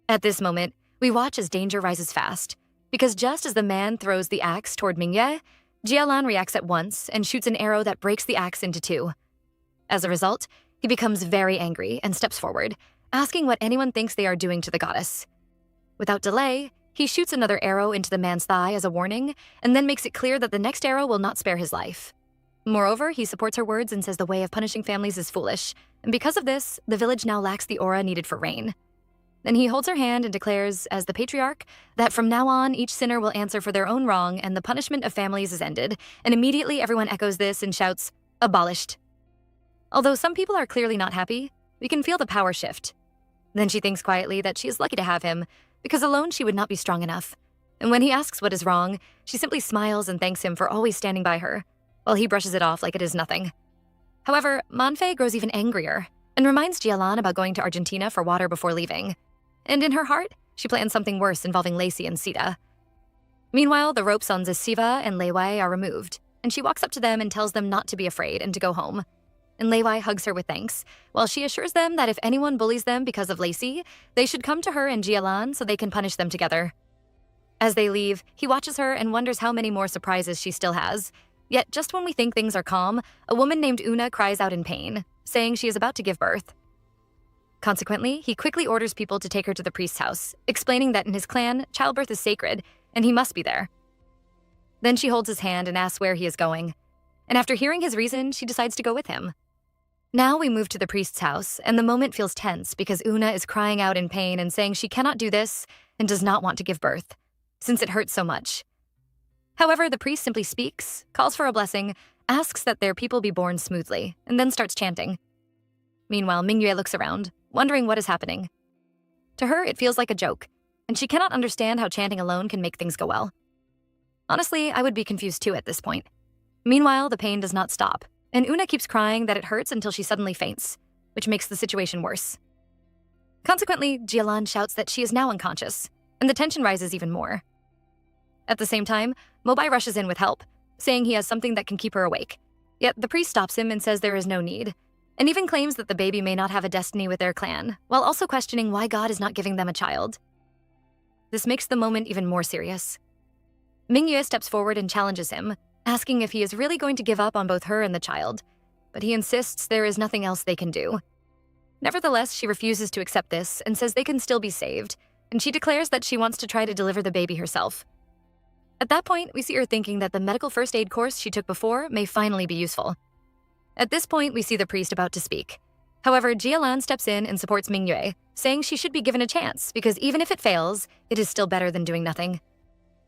At this moment, we watch as danger rises fast, because just as the man throws the axe toward Mingyue, Jialan reacts at once and shoots an arrow that breaks the axe into two. As a result, he becomes very angry and steps forward, asking what anyone thinks they are doing to the goddess. Without delay, he shoots another arrow into the man's thigh as a warning, and then makes it clear that the next arrow will not spare his life. Moreover, he supports her words and says the way of punishing families is foolish, and because of this, the village now lacks the aura needed for rain. Then he holds her hand and declares, as the patriarch, that from now on, each sinner will answer for their own wrong and the punishment of families is ended, and immediately everyone echoes this and shouts, "Abolished." Although some people are clearly not happy, we can feel the power shift. Then she thinks quietly that she is lucky to have him, because alone she would not be strong enough. And when he asks what is wrong, she simply smiles and thanks him for always standing by her, while he brushes it off like it is nothing. However, Manfei grows even angrier and reminds Jialan about going to Argentina for water before leaving. And in her heart, she plans something worse involving Lacey and Sita. Meanwhile, the ropes on Zesiva and Lei are removed, and she walks up to them and tells them not to be afraid and to go home. And Lei hugs her with thanks, while she assures them that if anyone bullies them because of Lacey, they should come to her and Jialan so they can punish them together. As they leave, he watches her and wonders how many more surprises she still has. Yet just when we think things are calm, a woman named Una cries out in pain, saying she is about to give birth. Consequently, he quickly orders people to take her to the priest's house, explaining that in his clan, childbirth is sacred, and he must be there. Then she holds his hand and asks where he is going. And after hearing his reason, she decides to go with him. Now we move to the priest's house, and the moment feels tense because Una is crying out in pain and saying she cannot do this and does not want to give birth, since it hurts so much. However, the priest simply speaks, calls for a blessing, asks that their people be born smoothly, and then starts chanting. Meanwhile, Mingyue looks around, wondering what is happening. To her, it feels like a joke, and she cannot understand how chanting alone can make things go well. Honestly, I would be confused too at this point. Meanwhile, the pain does not stop, and Una keeps crying that it hurts until she suddenly faints, which makes the situation worse. Consequently, Jialan shouts that she is now unconscious, and the tension rises even more. At the same time, Mobai rushes in with help, saying he has something that can keep her awake. Yet the priest stops him and says there is no need, and even claims that the baby may not have a destiny with their clan, while also questioning why God is not giving them a child. This makes the moment even more serious. Mingyue steps forward and challenges him, asking if he is really going to give up on both her and the child, but he insists there is nothing else they can do. Nevertheless, she refuses to accept this and says they can still be saved, and she declares that she wants to try to deliver the baby herself. At that point, we see her thinking that the medical first aid course she took before may finally be useful. At this point, we see the priest about to speak. However, Jialan steps in and supports Mingyue, saying she should be given a chance because even if it fails, it is still better than doing nothing.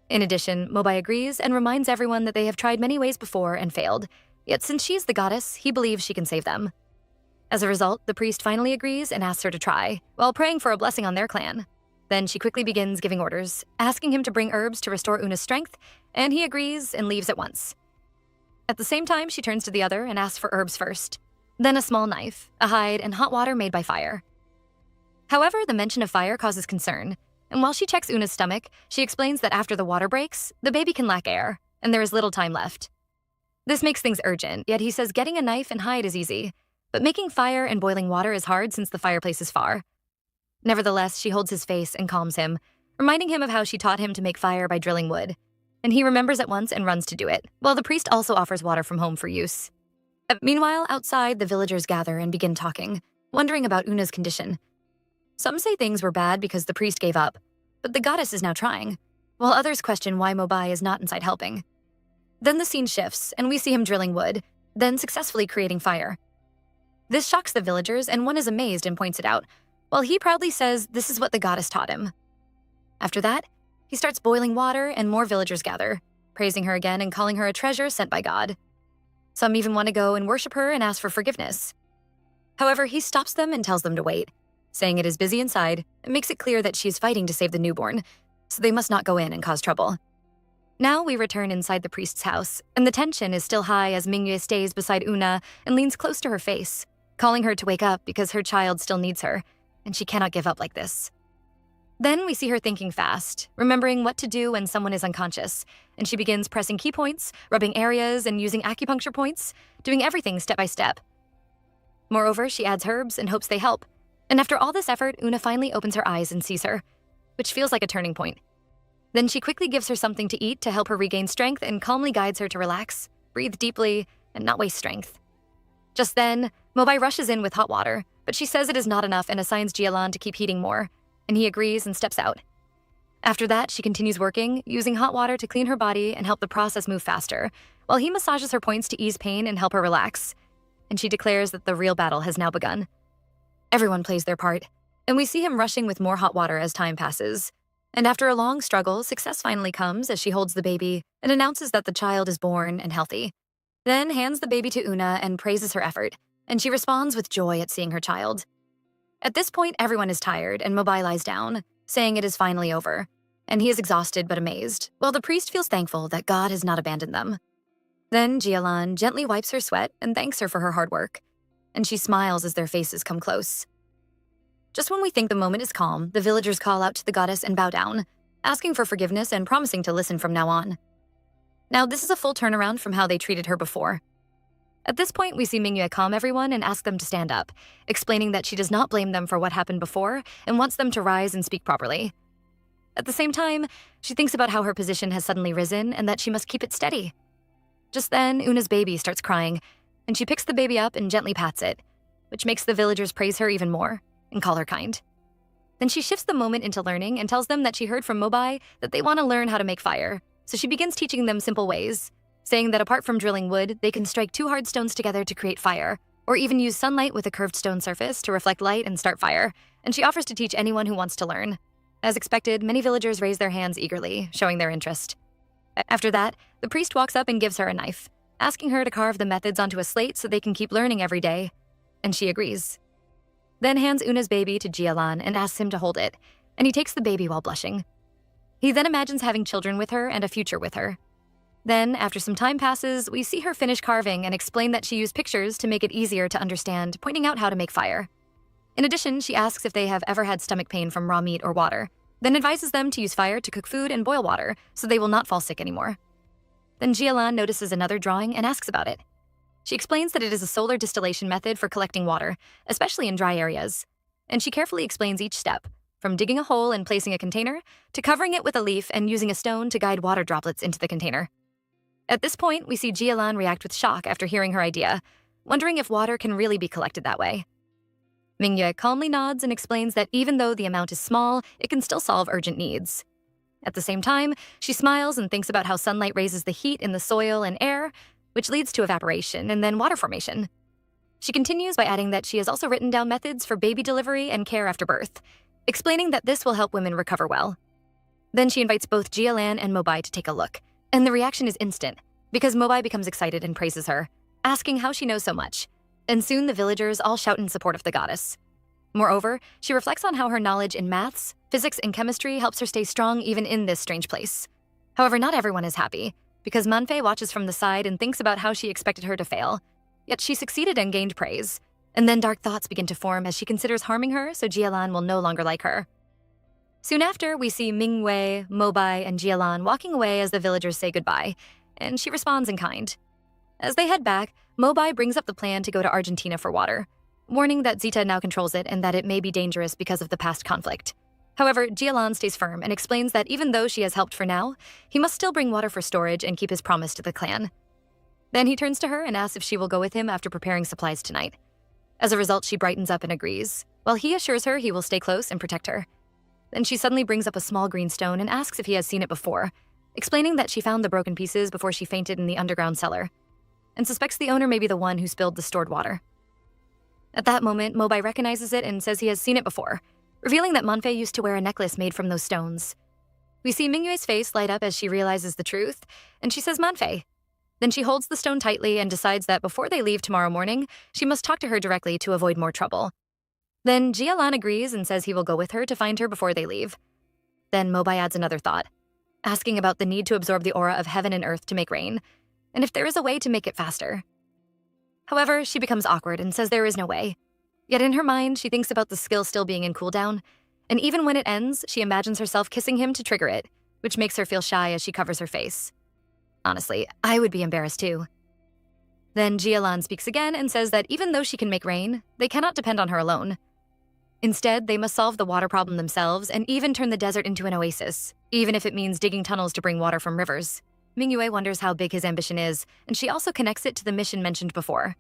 In addition, Mobai agrees and reminds everyone that they have tried many ways before and failed, yet since she is the goddess, he believes she can save them. As a result, the priest finally agrees and asks her to try, while praying for a blessing on their clan. Then she quickly begins giving orders, asking him to bring herbs to restore Una's strength, and he agrees and leaves at once. At the same time, she turns to the other and asks for herbs first, then a small knife, a hide, and hot water made by fire. However, the mention of fire causes concern, and while she checks Una's stomach, she explains that after the water breaks, the baby can lack air, and there is little time left. This makes things urgent, yet he says getting a knife and hide is easy, but making fire and boiling water is hard since the fireplace is far. Nevertheless, she holds his face and calms him, reminding him of how she taught him to make fire by drilling wood, and he remembers at once and runs to do it, while the priest also offers water from home for use. Meanwhile, outside, the villagers gather and begin talking, wondering about Una's condition. Some say things were bad because the priest gave up, but the goddess is now trying, while others question why Mobai is not inside helping. Then the scene shifts, and we see him drilling wood, then successfully creating fire. This shocks the villagers, and one is amazed and points it out, while he proudly says this is what the goddess taught him. After that, he starts boiling water, and more villagers gather, praising her again and calling her a treasure sent by God. Some even want to go and worship her and ask for forgiveness. However, he stops them and tells them to wait, saying it is busy inside and makes it clear that she is fighting to save the newborn, so they must not go in and cause trouble. Now we return inside the priest's house, and the tension is still high as Mingyue stays beside Una and leans close to her face, calling her to wake up because her child still needs her, and she cannot give up like this. Then we see her thinking fast, remembering what to do when someone is unconscious, and she begins pressing key points, rubbing areas, and using acupuncture points, doing everything step by step. Moreover, she adds herbs and hopes they help, and after all this effort, Una finally opens her eyes and sees her, which feels like a turning point. Then she quickly gives her something to eat to help her regain strength and calmly guides her to relax, breathe deeply, and not waste strength. Just then, Mobai rushes in with hot water, but she says it is not enough and assigns Jialan to keep heating more, and he agrees and steps out. After that, she continues working, using hot water to clean her body and help the process move faster, while he massages her points to ease pain and help her relax. And she declares that the real battle has now begun. Everyone plays their part, and we see him rushing with more hot water as time passes. And after a long struggle, success finally comes as she holds the baby and announces that the child is born and healthy. Then hands the baby to Una and praises her effort, and she responds with joy at seeing her child. At this point, everyone is tired, and Mobai lies down, saying it is finally over, and he is exhausted but amazed, while the priest feels thankful that God has not abandoned them. Then Jialan gently wipes her sweat and thanks her for her hard work, and she smiles as their faces come close. Just when we think the moment is calm, the villagers call out to the goddess and bow down, asking for forgiveness and promising to listen from now on. Now, this is a full turnaround from how they treated her before. At this point, we see Mingyue calm everyone and ask them to stand up, explaining that she does not blame them for what happened before and wants them to rise and speak properly. At the same time, she thinks about how her position has suddenly risen and that she must keep it steady. Just then, Una's baby starts crying, and she picks the baby up and gently pats it, which makes the villagers praise her even more and call her kind. Then she shifts the moment into learning and tells them that she heard from Mobai that they want to learn how to make fire, so she begins teaching them simple ways, saying that apart from drilling wood, they can strike two hard stones together to create fire, or even use sunlight with a curved stone surface to reflect light and start fire, and she offers to teach anyone who wants to learn. As expected, many villagers raise their hands eagerly, showing their interest. After that, the priest walks up and gives her a knife, asking her to carve the methods onto a slate so they can keep learning every day, and she agrees. Then hands Una's baby to Jialan and asks him to hold it, and he takes the baby while blushing. He then imagines having children with her and a future with her. Then, after some time passes, we see her finish carving and explain that she used pictures to make it easier to understand, pointing out how to make fire. In addition, she asks if they have ever had stomach pain from raw meat or water, then advises them to use fire to cook food and boil water so they will not fall sick anymore. Then Jialan notices another drawing and asks about it. She explains that it is a solar distillation method for collecting water, especially in dry areas, and she carefully explains each step, from digging a hole and placing a container to covering it with a leaf and using a stone to guide water droplets into the container. At this point, we see Jialan react with shock after hearing her idea, wondering if water can really be collected that way. Mingyue calmly nods and explains that even though the amount is small, it can still solve urgent needs. At the same time, she smiles and thinks about how sunlight raises the heat in the soil and air, which leads to evaporation and then water formation. She continues by adding that she has also written down methods for baby delivery and care after birth, explaining that this will help women recover well. Then she invites both Jialan and Mobai to take a look, and the reaction is instant, because Mobai becomes excited and praises her, asking how she knows so much, and soon the villagers all shout in support of the goddess. Moreover, she reflects on how her knowledge in maths, physics, and chemistry helps her stay strong even in this strange place. However, not everyone is happy, because Manfei watches from the side and thinks about how she expected her to fail. Yet she succeeded and gained praise, and then dark thoughts begin to form as she considers harming her so Jialan will no longer like her. Soon after, we see Mingyue, Mobai, and Jialan walking away as the villagers say goodbye, and she responds in kind. As they head back, Mobai brings up the plan to go to Argentina for water, warning that Zita now controls it and that it may be dangerous because of the past conflict. However, Jialan stays firm and explains that even though she has helped for now, he must still bring water for storage and keep his promise to the clan. Then he turns to her and asks if she will go with him after preparing supplies tonight. As a result, she brightens up and agrees, while he assures her he will stay close and protect her. Then she suddenly brings up a small green stone and asks if he has seen it before, explaining that she found the broken pieces before she fainted in the underground cellar, and suspects the owner may be the one who spilled the stored water. At that moment, Mobai recognizes it and says he has seen it before, revealing that Manfei used to wear a necklace made from those stones. We see Mingyue's face light up as she realizes the truth, and she says Manfei. Then she holds the stone tightly and decides that before they leave tomorrow morning, she must talk to her directly to avoid more trouble. Then Jialan agrees and says he will go with her to find her before they leave. Then Mobai adds another thought. asking about the need to absorb the aura of heaven and earth to make rain, and if there is a way to make it faster. However, she becomes awkward and says there is no way. Yet in her mind, she thinks about the skill still being in cooldown, and even when it ends, she imagines herself kissing him to trigger it, which makes her feel shy as she covers her face. Honestly, I would be embarrassed too. Then Jialan speaks again and says that even though she can make rain, they cannot depend on her alone. Instead, they must solve the water problem themselves and even turn the desert into an oasis, even if it means digging tunnels to bring water from rivers. Mingyue wonders how big his ambition is, and she also connects it to the mission mentioned before.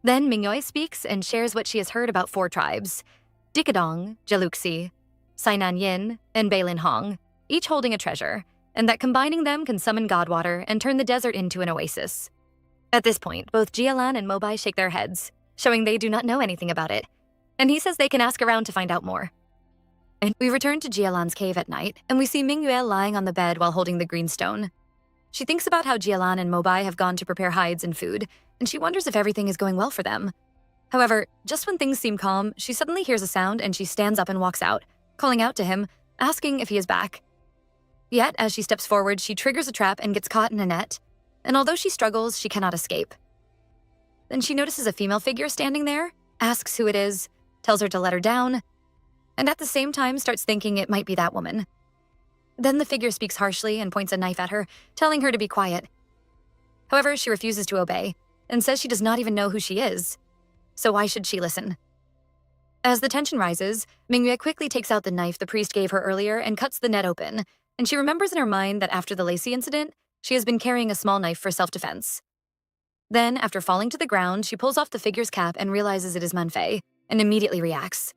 Then Mingyue speaks and shares what she has heard about 4 tribes: Dikadong, Jaluxi, Sainan Yin, and Beilin Hong, each holding a treasure, and that combining them can summon god water and turn the desert into an oasis. At this point, both Jialan and Mobai shake their heads, showing they do not know anything about it, and he says they can ask around to find out more. And we return to Jialan's cave at night, and we see Mingyue lying on the bed while holding the green stone. She thinks about how Jialan and Mobai have gone to prepare hides and food, and she wonders if everything is going well for them. However, just when things seem calm, she suddenly hears a sound and she stands up and walks out, calling out to him, asking if he is back. Yet, as she steps forward, she triggers a trap and gets caught in a net, and although she struggles, she cannot escape. Then she notices a female figure standing there, asks who it is, tells her to let her down, and at the same time starts thinking it might be that woman. Then the figure speaks harshly and points a knife at her, telling her to be quiet. However, she refuses to obey, and says she does not even know who she is. So why should she listen? As the tension rises, Mingyue quickly takes out the knife the priest gave her earlier and cuts the net open, and she remembers in her mind that after the Lacey incident, she has been carrying a small knife for self-defense. Then, after falling to the ground, she pulls off the figure's cap and realizes it is Manfei, and immediately reacts.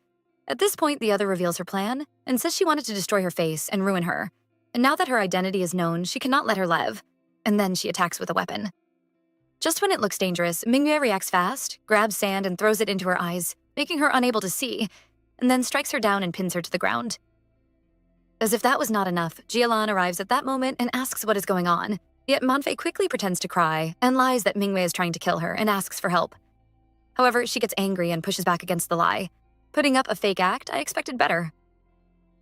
At this point, the other reveals her plan and says she wanted to destroy her face and ruin her, and now that her identity is known, she cannot let her live, and then she attacks with a weapon. Just when it looks dangerous, Mingyue reacts fast, grabs sand and throws it into her eyes, making her unable to see, and then strikes her down and pins her to the ground. As if that was not enough, Jialan arrives at that moment and asks what is going on, yet Manfei quickly pretends to cry and lies that Mingyue is trying to kill her and asks for help. However, she gets angry and pushes back against the lie. Putting up a fake act, I expected better.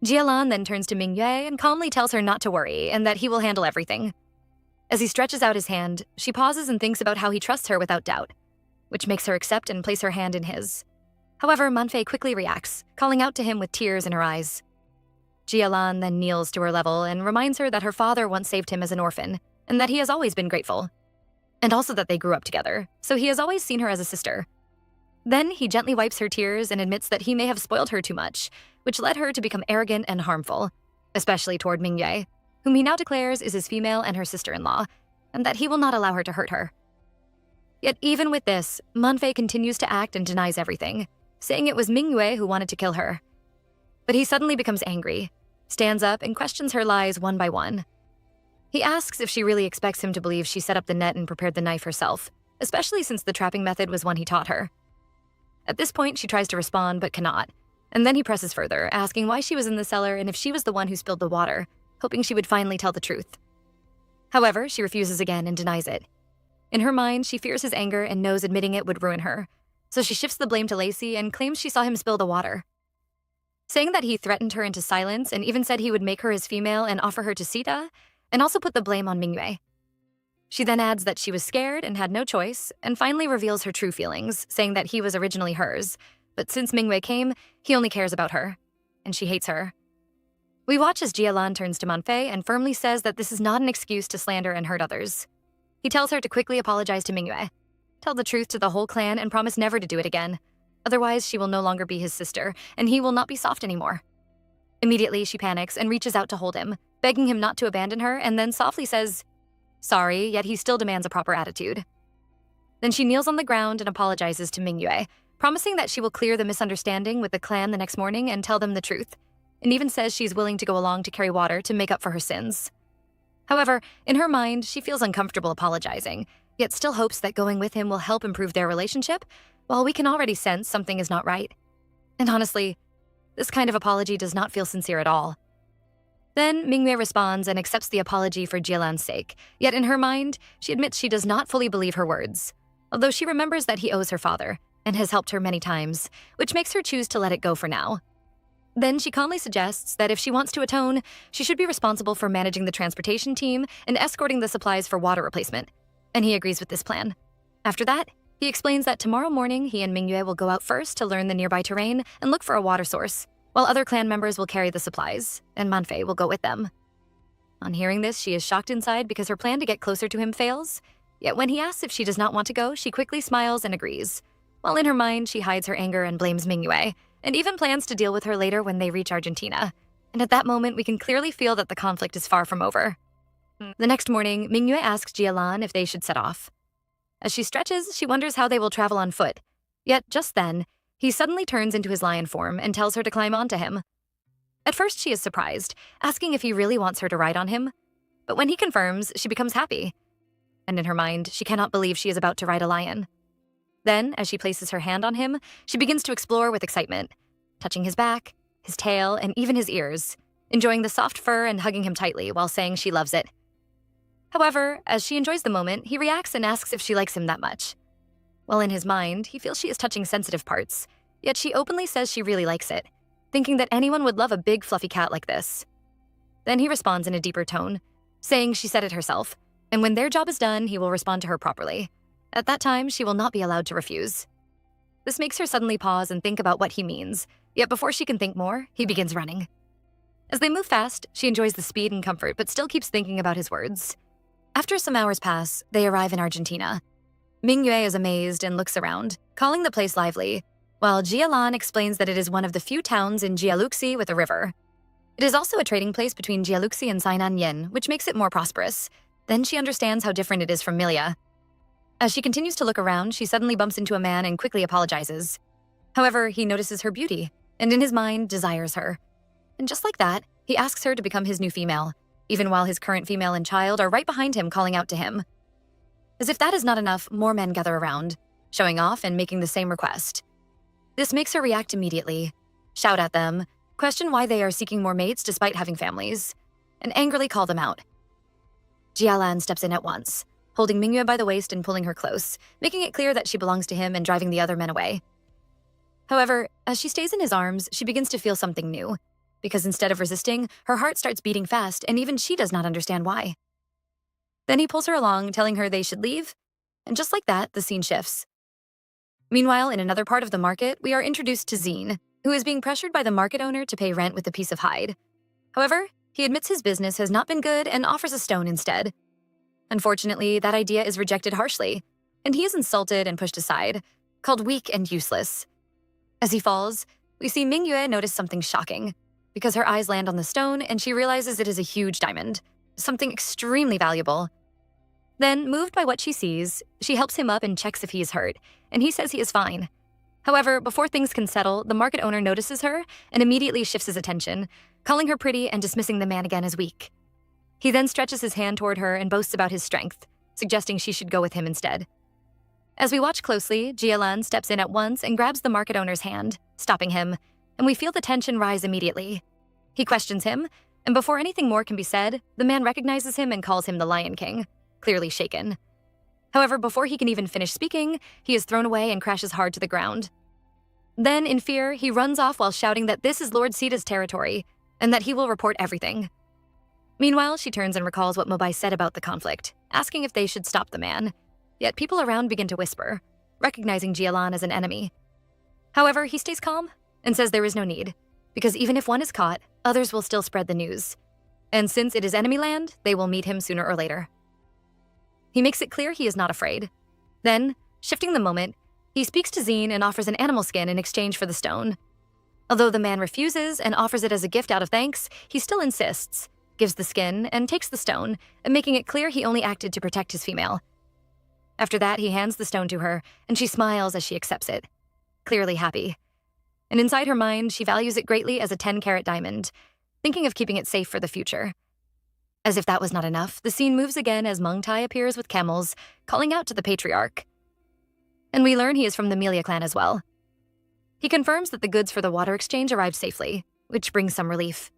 Jialan then turns to Mingyue and calmly tells her not to worry and that he will handle everything. As he stretches out his hand, she pauses and thinks about how he trusts her without doubt, which makes her accept and place her hand in his. However, Manfei quickly reacts, calling out to him with tears in her eyes. Jialan then kneels to her level and reminds her that her father once saved him as an orphan, and that he has always been grateful. And also that they grew up together, so he has always seen her as a sister. Then he gently wipes her tears and admits that he may have spoiled her too much, which led her to become arrogant and harmful, especially toward Mingyue, whom he now declares is his female and her sister-in-law, and that he will not allow her to hurt her. Yet even with this, Manfei continues to act and denies everything, saying it was Mingyue who wanted to kill her. But he suddenly becomes angry, stands up and questions her lies one by one. He asks if she really expects him to believe she set up the net and prepared the knife herself, especially since the trapping method was one he taught her. At this point, she tries to respond but cannot, and then he presses further, asking why she was in the cellar and if she was the one who spilled the water, hoping she would finally tell the truth. However, she refuses again and denies it. In her mind, she fears his anger and knows admitting it would ruin her, so she shifts the blame to Lacey and claims she saw him spill the water. Saying that he threatened her into silence and even said he would make her his female and offer her to Sita, and also put the blame on Mingyue. She then adds that she was scared and had no choice, and finally reveals her true feelings, saying that he was originally hers, but since Mingyue came, he only cares about her, and she hates her. We watch as Jialan turns to Manfei and firmly says that this is not an excuse to slander and hurt others. He tells her to quickly apologize to Mingyue, tell the truth to the whole clan and promise never to do it again. Otherwise, she will no longer be his sister, and he will not be soft anymore. Immediately, she panics and reaches out to hold him, begging him not to abandon her, and then softly says, sorry, yet he still demands a proper attitude. Then she kneels on the ground and apologizes to Mingyue, promising that she will clear the misunderstanding with the clan the next morning and tell them the truth, and even says she's willing to go along to carry water to make up for her sins. However, in her mind, she feels uncomfortable apologizing, yet still hopes that going with him will help improve their relationship, while we can already sense something is not right. And honestly, this kind of apology does not feel sincere at all. Then Mingyue responds and accepts the apology for Jialan's sake, yet in her mind, she admits she does not fully believe her words, although she remembers that he owes her father and has helped her many times, which makes her choose to let it go for now. Then she calmly suggests that if she wants to atone, she should be responsible for managing the transportation team and escorting the supplies for water replacement, and he agrees with this plan. After that, he explains that tomorrow morning he and Mingyue will go out first to learn the nearby terrain and look for a water source, while other clan members will carry the supplies, and Manfei will go with them. On hearing this, she is shocked inside because her plan to get closer to him fails, yet when he asks if she does not want to go, she quickly smiles and agrees, while in her mind she hides her anger and blames Mingyue, and even plans to deal with her later when they reach Argentina. And at that moment, we can clearly feel that the conflict is far from over. The next morning, Mingyue asks Jialan if they should set off. As she stretches, she wonders how they will travel on foot. Yet just then, he suddenly turns into his lion form and tells her to climb onto him. At first, she is surprised, asking if he really wants her to ride on him. But when he confirms, she becomes happy. And in her mind, she cannot believe she is about to ride a lion. Then, as she places her hand on him, she begins to explore with excitement, touching his back, his tail, and even his ears, enjoying the soft fur and hugging him tightly while saying she loves it. However, as she enjoys the moment, he reacts and asks if she likes him that much. While in his mind, he feels she is touching sensitive parts, yet she openly says she really likes it, thinking that anyone would love a big fluffy cat like this. Then he responds in a deeper tone, saying she said it herself, and when their job is done, he will respond to her properly. At that time, she will not be allowed to refuse. This makes her suddenly pause and think about what he means, yet before she can think more, he begins running. As they move fast, she enjoys the speed and comfort, but still keeps thinking about his words. After some hours pass, they arrive in Argentina. Mingyue is amazed and looks around, calling the place lively, while Jialan explains that it is one of the few towns in Jialuxi with a river. It is also a trading place between Jialuxi and Sainanyen, which makes it more prosperous. Then she understands how different it is from Milia. As she continues to look around, she suddenly bumps into a man and quickly apologizes. However, he notices her beauty, and in his mind, desires her. And just like that, he asks her to become his new female, even while his current female and child are right behind him calling out to him. As if that is not enough, more men gather around, showing off and making the same request. This makes her react immediately, shout at them, question why they are seeking more mates despite having families, and angrily call them out. Jialan steps in at once, holding Mingyue by the waist and pulling her close, making it clear that she belongs to him and driving the other men away. However, as she stays in his arms, she begins to feel something new, because instead of resisting, her heart starts beating fast and even she does not understand why. Then he pulls her along, telling her they should leave, and just like that, the scene shifts. Meanwhile, in another part of the market, we are introduced to Zine, who is being pressured by the market owner to pay rent with a piece of hide. However, he admits his business has not been good and offers a stone instead. Unfortunately, that idea is rejected harshly, and he is insulted and pushed aside, called weak and useless. As he falls, we see Mingyue notice something shocking, because her eyes land on the stone and she realizes it is a huge diamond, something extremely valuable. Then, moved by what she sees, she helps him up and checks if he is hurt, and he says he is fine. However, before things can settle, the market owner notices her and immediately shifts his attention, calling her pretty and dismissing the man again as weak. He then stretches his hand toward her and boasts about his strength, suggesting she should go with him instead. As we watch closely, Jialan steps in at once and grabs the market owner's hand, stopping him, and we feel the tension rise immediately. He questions him, and before anything more can be said, the man recognizes him and calls him the Lion King, clearly shaken. However, before he can even finish speaking, he is thrown away and crashes hard to the ground. Then, in fear, he runs off while shouting that this is Lord Sita's territory, and that he will report everything. Meanwhile, she turns and recalls what Mobai said about the conflict, asking if they should stop the man. Yet people around begin to whisper, recognizing Jialan as an enemy. However, he stays calm and says there is no need, because even if one is caught, others will still spread the news. And since it is enemy land, they will meet him sooner or later. He makes it clear he is not afraid. Then, shifting the moment, he speaks to Zine and offers an animal skin in exchange for the stone. Although the man refuses and offers it as a gift out of thanks, he still insists, gives the skin, and takes the stone, and making it clear he only acted to protect his female. After that, he hands the stone to her, and she smiles as she accepts it, clearly happy. And inside her mind, she values it greatly as a 10-carat diamond, thinking of keeping it safe for the future. As if that was not enough, the scene moves again as Meng Tai appears with camels, calling out to the patriarch. And we learn he is from the Milia clan as well. He confirms that the goods for the water exchange arrived safely, which brings some relief.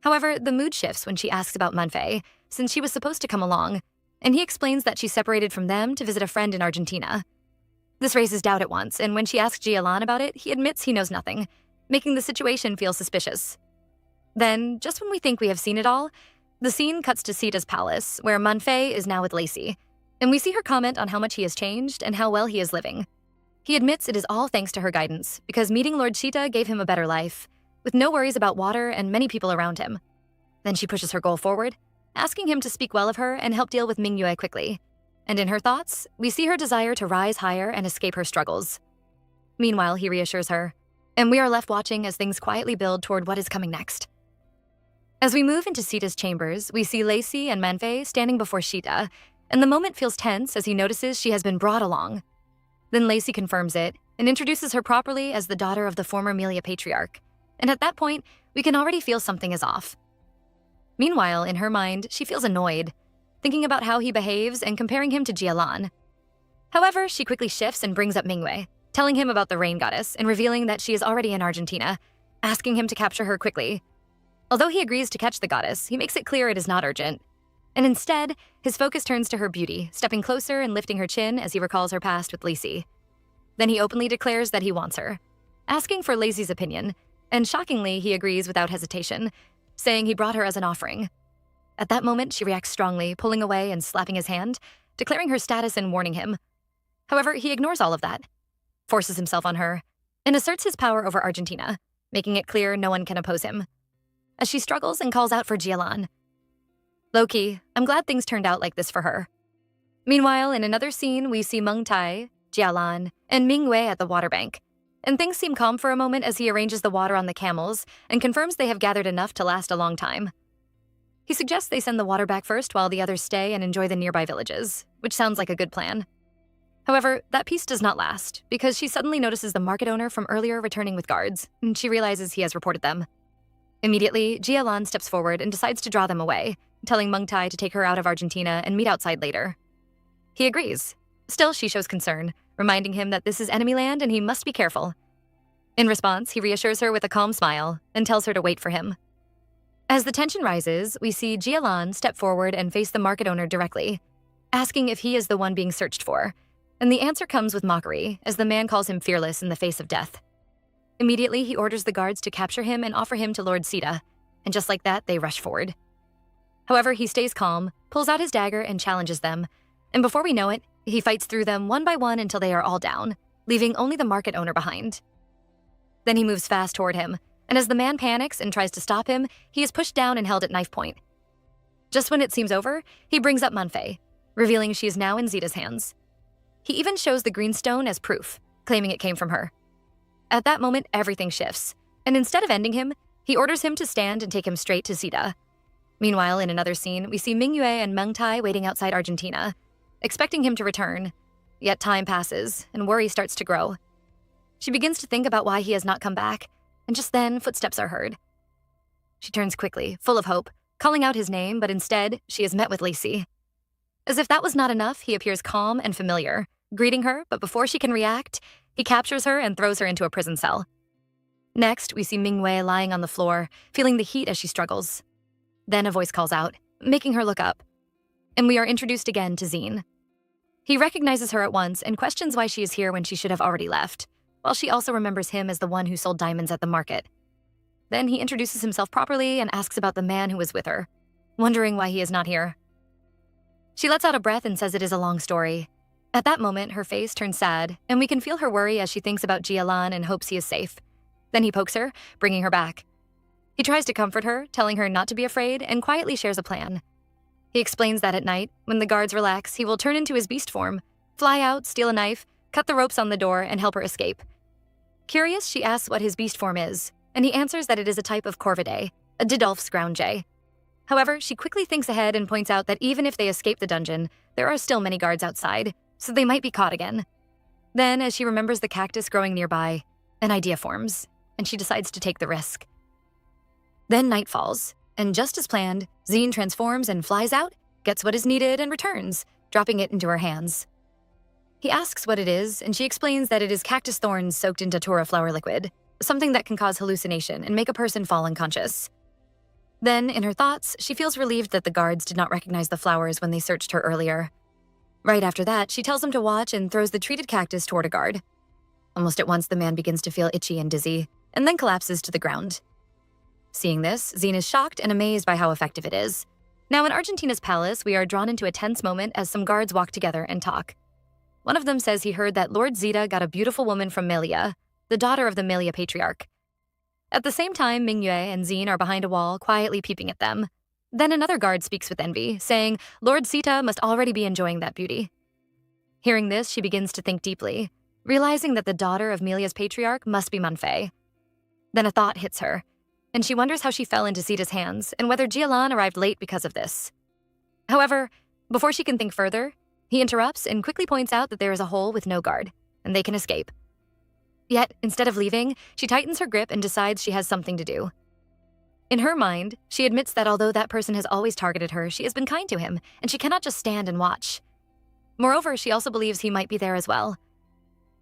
However, the mood shifts when she asks about Manfei, since she was supposed to come along, and he explains that she separated from them to visit a friend in Argentina. This raises doubt at once, and when she asks Jialan about it, he admits he knows nothing, making the situation feel suspicious. Then, just when we think we have seen it all, the scene cuts to Sita's palace, where Manfei is now with Lacey, and we see her comment on how much he has changed and how well he is living. He admits it is all thanks to her guidance, because meeting Lord Sita gave him a better life, with no worries about water and many people around him. Then she pushes her goal forward, asking him to speak well of her and help deal with Mingyue quickly. And in her thoughts, we see her desire to rise higher and escape her struggles. Meanwhile, he reassures her, and we are left watching as things quietly build toward what is coming next. As we move into Sita's chambers, we see Lacey and Manfei standing before Sita, and the moment feels tense as he notices she has been brought along. Then Lacey confirms it and introduces her properly as the daughter of the former Melia patriarch, and at that point, we can already feel something is off. Meanwhile, in her mind, she feels annoyed, thinking about how he behaves and comparing him to Jialan. However, she quickly shifts and brings up Mingyue, telling him about the rain goddess and revealing that she is already in Argentina, asking him to capture her quickly. Although he agrees to catch the goddess, he makes it clear it is not urgent. And instead, his focus turns to her beauty, stepping closer and lifting her chin as he recalls her past with Lacey. Then he openly declares that he wants her, asking for Lacey's opinion, and shockingly, he agrees without hesitation, saying he brought her as an offering. At that moment, she reacts strongly, pulling away and slapping his hand, declaring her status and warning him. However, he ignores all of that, forces himself on her, and asserts his power over Argentina, making it clear no one can oppose him. As she struggles and calls out for Jialan. Low-key, I'm glad things turned out like this for her. Meanwhile, in another scene, we see Meng Tai, Jialan, and Mingyue at the water bank, and things seem calm for a moment as he arranges the water on the camels and confirms they have gathered enough to last a long time. He suggests they send the water back first while the others stay and enjoy the nearby villages, which sounds like a good plan. However, that peace does not last, because she suddenly notices the market owner from earlier returning with guards, and she realizes he has reported them. Immediately, Jialan steps forward and decides to draw them away, telling Meng Tai to take her out of Argentina and meet outside later. He agrees. Still, she shows concern, reminding him that this is enemy land and he must be careful. In response, he reassures her with a calm smile and tells her to wait for him. As the tension rises, we see Jialan step forward and face the market owner directly, asking if he is the one being searched for, and the answer comes with mockery as the man calls him fearless in the face of death. Immediately, he orders the guards to capture him and offer him to Lord Sita, and just like that, they rush forward. However, he stays calm, pulls out his dagger, and challenges them, and before we know it, he fights through them one by one until they are all down, leaving only the market owner behind. Then he moves fast toward him, and as the man panics and tries to stop him, he is pushed down and held at knife point. Just when it seems over, he brings up Manfei, revealing she is now in Zita's hands. He even shows the green stone as proof, claiming it came from her. At that moment, everything shifts, and instead of ending him, he orders him to stand and take him straight to Zita. Meanwhile, in another scene, we see Mingyue and Meng Tai waiting outside Argentina, expecting him to return. Yet time passes, and worry starts to grow. She begins to think about why he has not come back, and just then, footsteps are heard. She turns quickly, full of hope, calling out his name, but instead, she is met with Lacey. As if that was not enough, he appears calm and familiar, greeting her, but before she can react, he captures her and throws her into a prison cell. Next, we see Mingyue lying on the floor, feeling the heat as she struggles. Then a voice calls out, making her look up. And we are introduced again to Zine. He recognizes her at once and questions why she is here when she should have already left, while she also remembers him as the one who sold diamonds at the market. Then he introduces himself properly and asks about the man who was with her, wondering why he is not here. She lets out a breath and says it is a long story. At that moment, her face turns sad, and we can feel her worry as she thinks about Jialan and hopes he is safe. Then he pokes her, bringing her back. He tries to comfort her, telling her not to be afraid, and quietly shares a plan. He explains that at night, when the guards relax, he will turn into his beast form, fly out, steal a knife, cut the ropes on the door, and help her escape. Curious, she asks what his beast form is, and he answers that it is a type of corvidae, a Didolf's ground jay. However, she quickly thinks ahead and points out that even if they escape the dungeon, there are still many guards outside, so they might be caught again. Then, as she remembers the cactus growing nearby, an idea forms, and she decides to take the risk. Then night falls, and just as planned, Zine transforms and flies out, gets what is needed, and returns, dropping it into her hands. He asks what it is, and she explains that it is cactus thorns soaked in datura flower liquid, something that can cause hallucination and make a person fall unconscious. Then, in her thoughts, she feels relieved that the guards did not recognize the flowers when they searched her earlier. Right after that, she tells him to watch and throws the treated cactus toward a guard. Almost at once, the man begins to feel itchy and dizzy, and then collapses to the ground. Seeing this, Zine is shocked and amazed by how effective it is. Now in Argentina's palace, we are drawn into a tense moment as some guards walk together and talk. One of them says he heard that Lord Zita got a beautiful woman from Melia, the daughter of the Melia patriarch. At the same time, Mingyue and Zine are behind a wall, quietly peeping at them. Then another guard speaks with envy, saying Lord Zita must already be enjoying that beauty. Hearing this, she begins to think deeply, realizing that the daughter of Melia's patriarch must be Manfei. Then a thought hits her, and she wonders how she fell into Zita's hands and whether Jialan arrived late because of this. However, before she can think further, he interrupts and quickly points out that there is a hole with no guard, and they can escape. Yet, instead of leaving, she tightens her grip and decides she has something to do. In her mind, she admits that although that person has always targeted her, she has been kind to him, and she cannot just stand and watch. Moreover, she also believes he might be there as well.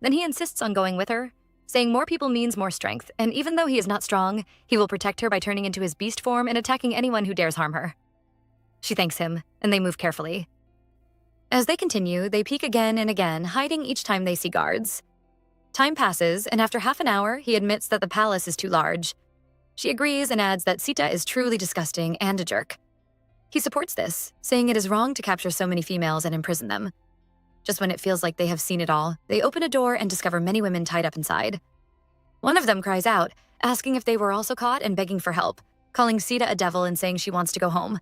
Then he insists on going with her, saying more people means more strength, and even though he is not strong, he will protect her by turning into his beast form and attacking anyone who dares harm her. She thanks him, and they move carefully. As they continue, they peek again and again, hiding each time they see guards. Time passes, and after half an hour, he admits that the palace is too large. She agrees and adds that Sita is truly disgusting and a jerk. He supports this, saying it is wrong to capture so many females and imprison them. Just when it feels like they have seen it all, they open a door and discover many women tied up inside. One of them cries out, asking if they were also caught and begging for help, calling Sita a devil and saying she wants to go home.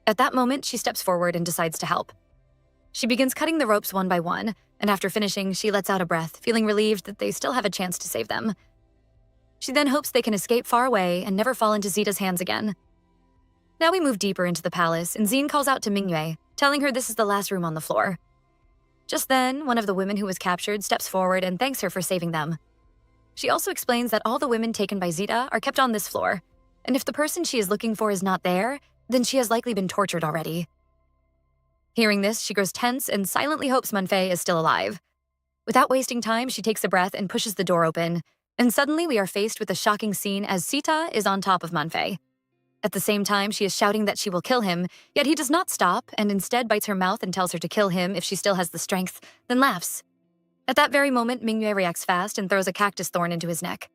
At that moment, she steps forward and decides to help. She begins cutting the ropes one by one, and after finishing, she lets out a breath, feeling relieved that they still have a chance to save them. She then hopes they can escape far away and never fall into Zita's hands again. Now we move deeper into the palace, and Zine calls out to Mingyue, telling her this is the last room on the floor. Just then, one of the women who was captured steps forward and thanks her for saving them. She also explains that all the women taken by Zita are kept on this floor, and if the person she is looking for is not there, then she has likely been tortured already. Hearing this, she grows tense and silently hopes Manfei is still alive. Without wasting time, she takes a breath and pushes the door open, and suddenly we are faced with a shocking scene as Sita is on top of Manfei. At the same time, she is shouting that she will kill him, yet he does not stop and instead bites her mouth and tells her to kill him if she still has the strength, then laughs. At that very moment, Mingyue reacts fast and throws a cactus thorn into his neck.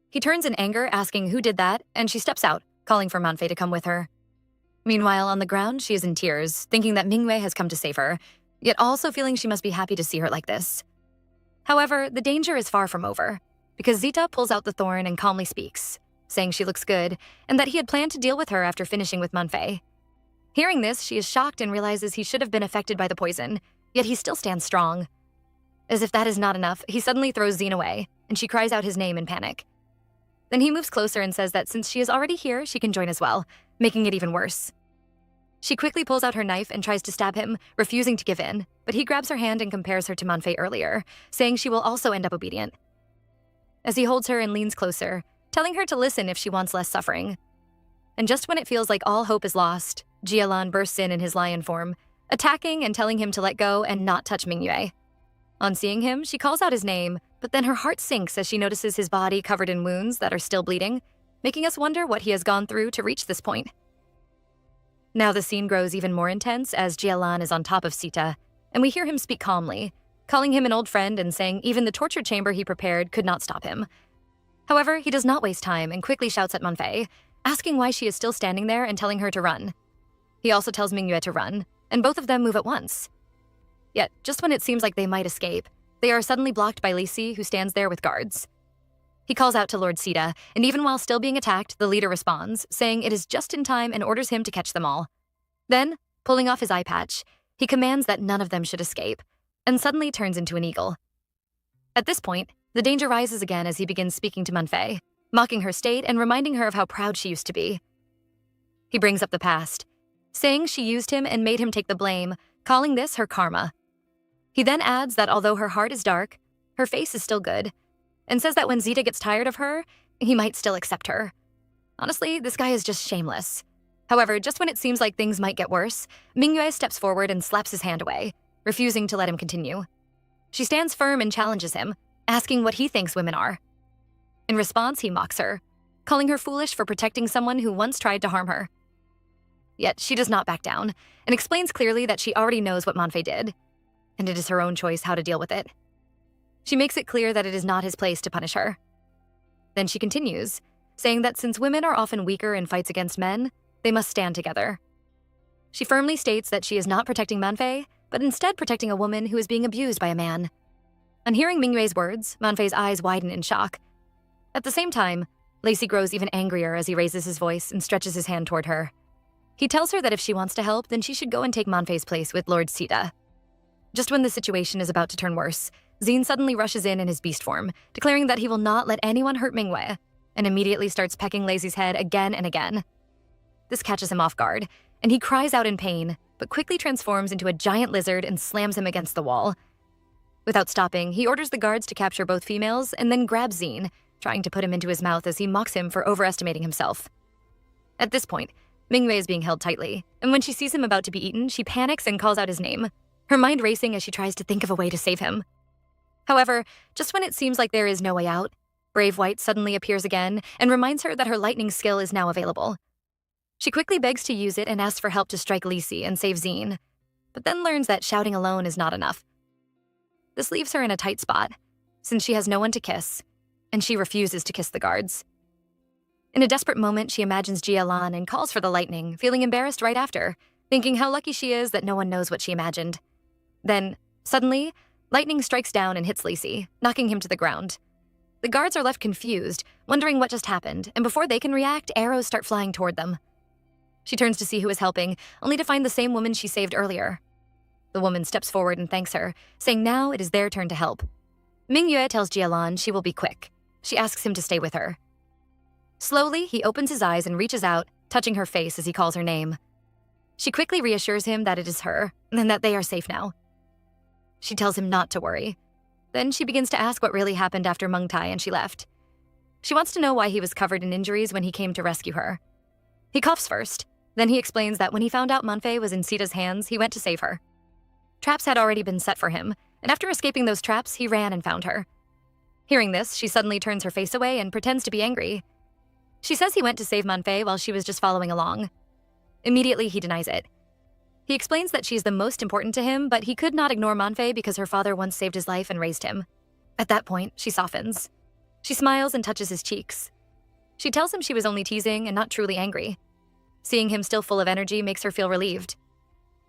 He turns in anger, asking who did that, and she steps out, calling for Manfei to come with her. Meanwhile, on the ground, she is in tears, thinking that Mingyue has come to save her, yet also feeling she must be happy to see her like this. However, the danger is far from over, because Zita pulls out the thorn and calmly speaks, saying she looks good, and that he had planned to deal with her after finishing with Manfei. Hearing this, she is shocked and realizes he should have been affected by the poison, yet he still stands strong. As if that is not enough, he suddenly throws Zine away, and she cries out his name in panic. Then he moves closer and says that since she is already here, she can join as well, making it even worse. She quickly pulls out her knife and tries to stab him, refusing to give in, but he grabs her hand and compares her to Manfei earlier, saying she will also end up obedient. As he holds her and leans closer, telling her to listen if she wants less suffering. And just when it feels like all hope is lost, Jialan bursts in his lion form, attacking and telling him to let go and not touch Mingyue. On seeing him, she calls out his name, but then her heart sinks as she notices his body covered in wounds that are still bleeding, making us wonder what he has gone through to reach this point. Now the scene grows even more intense as Jialan is on top of Sita, and we hear him speak calmly, calling him an old friend and saying even the torture chamber he prepared could not stop him. However, he does not waste time and quickly shouts at Manfei, asking why she is still standing there and telling her to run. He also tells Mingyue to run, and both of them move at once. Yet, just when it seems like they might escape, they are suddenly blocked by Lisi, who stands there with guards. He calls out to Lord Sita, and even while still being attacked, the leader responds, saying it is just in time and orders him to catch them all. Then, pulling off his eye patch, he commands that none of them should escape, and suddenly turns into an eagle. At this point, the danger rises again as he begins speaking to Manfei, mocking her state and reminding her of how proud she used to be. He brings up the past, saying she used him and made him take the blame, calling this her karma. He then adds that although her heart is dark, her face is still good, and says that when Zita gets tired of her, he might still accept her. Honestly, this guy is just shameless. However, just when it seems like things might get worse, Mingyue steps forward and slaps his hand away, refusing to let him continue. She stands firm and challenges him, asking what he thinks women are. In response, he mocks her, calling her foolish for protecting someone who once tried to harm her. Yet she does not back down, and explains clearly that she already knows what Manfei did, and it is her own choice how to deal with it. She makes it clear that it is not his place to punish her. Then she continues, saying that since women are often weaker in fights against men, they must stand together. She firmly states that she is not protecting Manfei, but instead protecting a woman who is being abused by a man. On hearing Mingyue's words, Manfei's eyes widen in shock. At the same time, Lacey grows even angrier as he raises his voice and stretches his hand toward her. He tells her that if she wants to help, then she should go and take Manfei's place with Lord Sita. Just when the situation is about to turn worse, Xin suddenly rushes in his beast form, declaring that he will not let anyone hurt Mingyue, and immediately starts pecking Lacey's head again and again. This catches him off guard, and he cries out in pain, but quickly transforms into a giant lizard and slams him against the wall. Without stopping, he orders the guards to capture both females and then grabs Xin, trying to put him into his mouth as he mocks him for overestimating himself. At this point, Mingyue is being held tightly, and when she sees him about to be eaten, she panics and calls out his name, her mind racing as she tries to think of a way to save him. However, just when it seems like there is no way out, Brave White suddenly appears again and reminds her that her lightning skill is now available. She quickly begs to use it and asks for help to strike Lacey and save Xin, but then learns that shouting alone is not enough. This leaves her in a tight spot, since she has no one to kiss, and she refuses to kiss the guards. In a desperate moment, she imagines Jia Lan and calls for the lightning, feeling embarrassed right after, thinking how lucky she is that no one knows what she imagined. Then, suddenly, lightning strikes down and hits Lacey, knocking him to the ground. The guards are left confused, wondering what just happened, and before they can react, arrows start flying toward them. She turns to see who is helping, only to find the same woman she saved earlier. The woman steps forward and thanks her, saying now it is their turn to help. Mingyue tells Jia Lan she will be quick. She asks him to stay with her. Slowly, he opens his eyes and reaches out, touching her face as he calls her name. She quickly reassures him that it is her, and that they are safe now. She tells him not to worry. Then she begins to ask what really happened after Meng Tai and she left. She wants to know why he was covered in injuries when he came to rescue her. He coughs first, then he explains that when he found out Manfei was in Sita's hands, he went to save her. Traps had already been set for him, and after escaping those traps, he ran and found her. Hearing this, she suddenly turns her face away and pretends to be angry. She says he went to save Manfei while she was just following along. Immediately, he denies it. He explains that she is the most important to him, but he could not ignore Manfei because her father once saved his life and raised him. At that point, she softens. She smiles and touches his cheeks. She tells him she was only teasing and not truly angry. Seeing him still full of energy makes her feel relieved.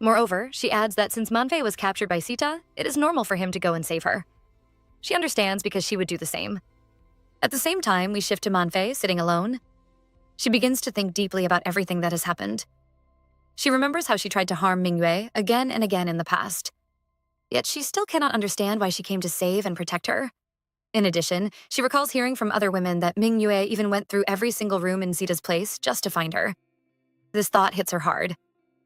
Moreover, she adds that since Manfei was captured by Sita, it is normal for him to go and save her. She understands because she would do the same. At the same time, we shift to Manfei, sitting alone. She begins to think deeply about everything that has happened. She remembers how she tried to harm Mingyue again and again in the past. Yet she still cannot understand why she came to save and protect her. In addition, she recalls hearing from other women that Mingyue even went through every single room in Sita's place just to find her. This thought hits her hard.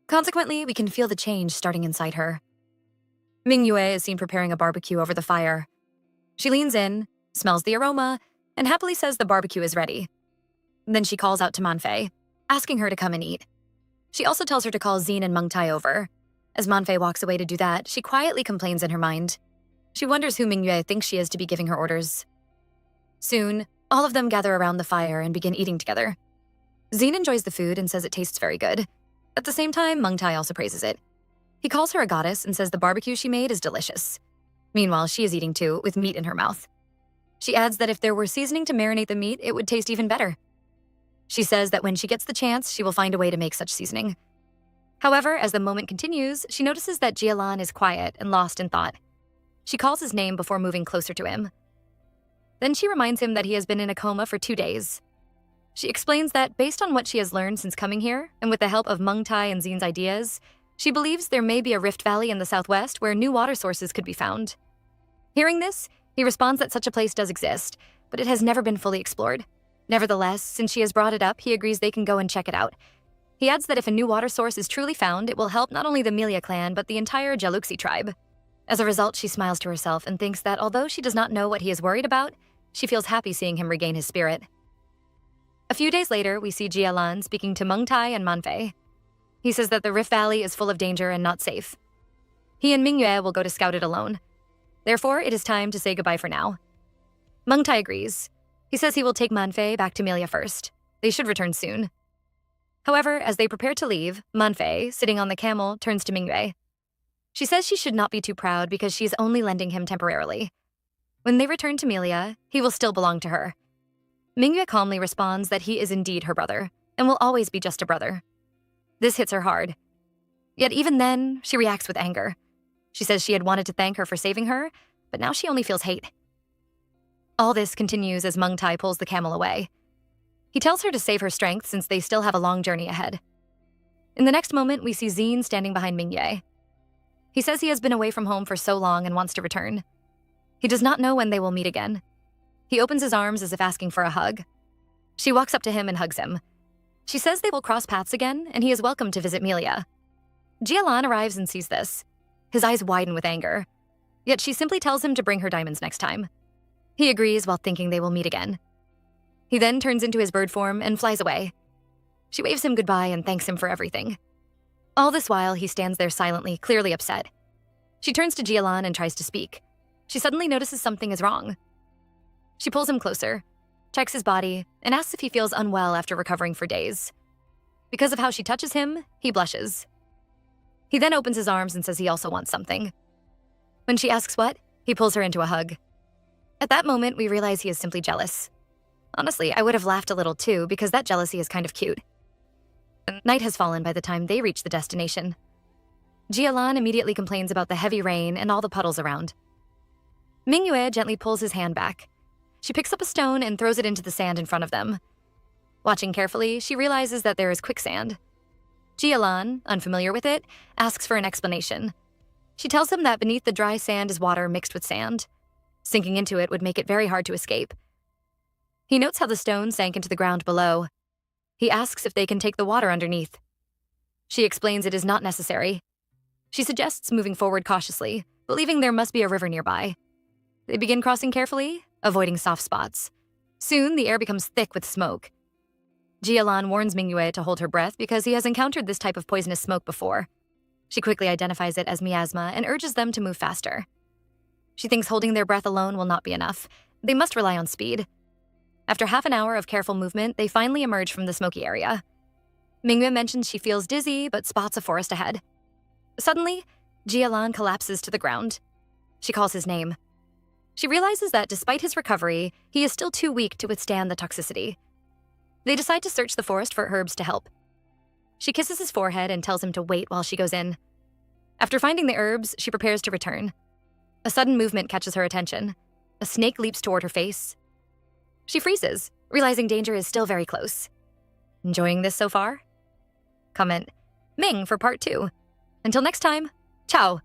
Consequently, we can feel the change starting inside her. Mingyue is seen preparing a barbecue over the fire. She leans in, smells the aroma, and happily says the barbecue is ready. Then she calls out to Manfei, asking her to come and eat. She also tells her to call Xin and Meng Tai over. As Manfei walks away to do that, she quietly complains in her mind. She wonders who Mingyue thinks she is to be giving her orders. Soon, all of them gather around the fire and begin eating together. Xin enjoys the food and says it tastes very good. At the same time, Meng Tai also praises it. He calls her a goddess and says the barbecue she made is delicious. Meanwhile, she is eating too, with meat in her mouth. She adds that if there were seasoning to marinate the meat, it would taste even better. She says that when she gets the chance, she will find a way to make such seasoning. However, as the moment continues, she notices that Jia Lan is quiet and lost in thought. She calls his name before moving closer to him. Then she reminds him that he has been in a coma for 2 days. She explains that based on what she has learned since coming here, and with the help of Meng Tai and Xin's ideas, she believes there may be a rift valley in the southwest where new water sources could be found. Hearing this, he responds that such a place does exist, but it has never been fully explored. Nevertheless, since she has brought it up, he agrees they can go and check it out. He adds that if a new water source is truly found, it will help not only the Milia clan, but the entire Jaluxi tribe. As a result, she smiles to herself and thinks that although she does not know what he is worried about, she feels happy seeing him regain his spirit. A few days later, we see Jia Lan speaking to Meng Tai and Manfei. He says that the Rift Valley is full of danger and not safe. He and Mingyue will go to scout it alone. Therefore, it is time to say goodbye for now. Meng Tai agrees. He says he will take Manfei back to Milia first. They should return soon. However, as they prepare to leave, Manfei, sitting on the camel, turns to Mingyue. She says she should not be too proud because she is only lending him temporarily. When they return to Milia, he will still belong to her. Mingyue calmly responds that he is indeed her brother and will always be just a brother. This hits her hard. Yet even then, she reacts with anger. She says she had wanted to thank her for saving her, but now she only feels hate. All this continues as Meng Tai pulls the camel away. He tells her to save her strength since they still have a long journey ahead. In the next moment, we see Zine standing behind Mingyue. He says he has been away from home for so long and wants to return. He does not know when they will meet again. He opens his arms as if asking for a hug. She walks up to him and hugs him. She says they will cross paths again, and he is welcome to visit Melia. Jialan arrives and sees this. His eyes widen with anger. Yet she simply tells him to bring her diamonds next time. He agrees while thinking they will meet again. He then turns into his bird form and flies away. She waves him goodbye and thanks him for everything. All this while, he stands there silently, clearly upset. She turns to Jialan and tries to speak. She suddenly notices something is wrong. She pulls him closer, checks his body, and asks if he feels unwell after recovering for days. Because of how she touches him, he blushes. He then opens his arms and says he also wants something. When she asks what, he pulls her into a hug. At that moment, we realize he is simply jealous. Honestly, I would have laughed a little too, because that jealousy is kind of cute. Night has fallen by the time they reach the destination. Jialan immediately complains about the heavy rain and all the puddles around. Mingyue gently pulls his hand back. She picks up a stone and throws it into the sand in front of them. Watching carefully, she realizes that there is quicksand. Jialan, unfamiliar with it, asks for an explanation. She tells him that beneath the dry sand is water mixed with sand. Sinking into it would make it very hard to escape. He notes how the stone sank into the ground below. He asks if they can take the water underneath. She explains it is not necessary. She suggests moving forward cautiously, believing there must be a river nearby. They begin crossing carefully, avoiding soft spots. Soon, the air becomes thick with smoke. Jialan warns Mingyue to hold her breath because he has encountered this type of poisonous smoke before. She quickly identifies it as miasma and urges them to move faster. She thinks holding their breath alone will not be enough. They must rely on speed. After half an hour of careful movement, they finally emerge from the smoky area. Mingyue mentions she feels dizzy but spots a forest ahead. Suddenly, Jialan collapses to the ground. She calls his name. She realizes that despite his recovery, he is still too weak to withstand the toxicity. They decide to search the forest for herbs to help. She kisses his forehead and tells him to wait while she goes in. After finding the herbs, she prepares to return. A sudden movement catches her attention. A snake leaps toward her face. She freezes, realizing danger is still very close. Enjoying this so far? Comment Ming for part 2. Until next time, ciao!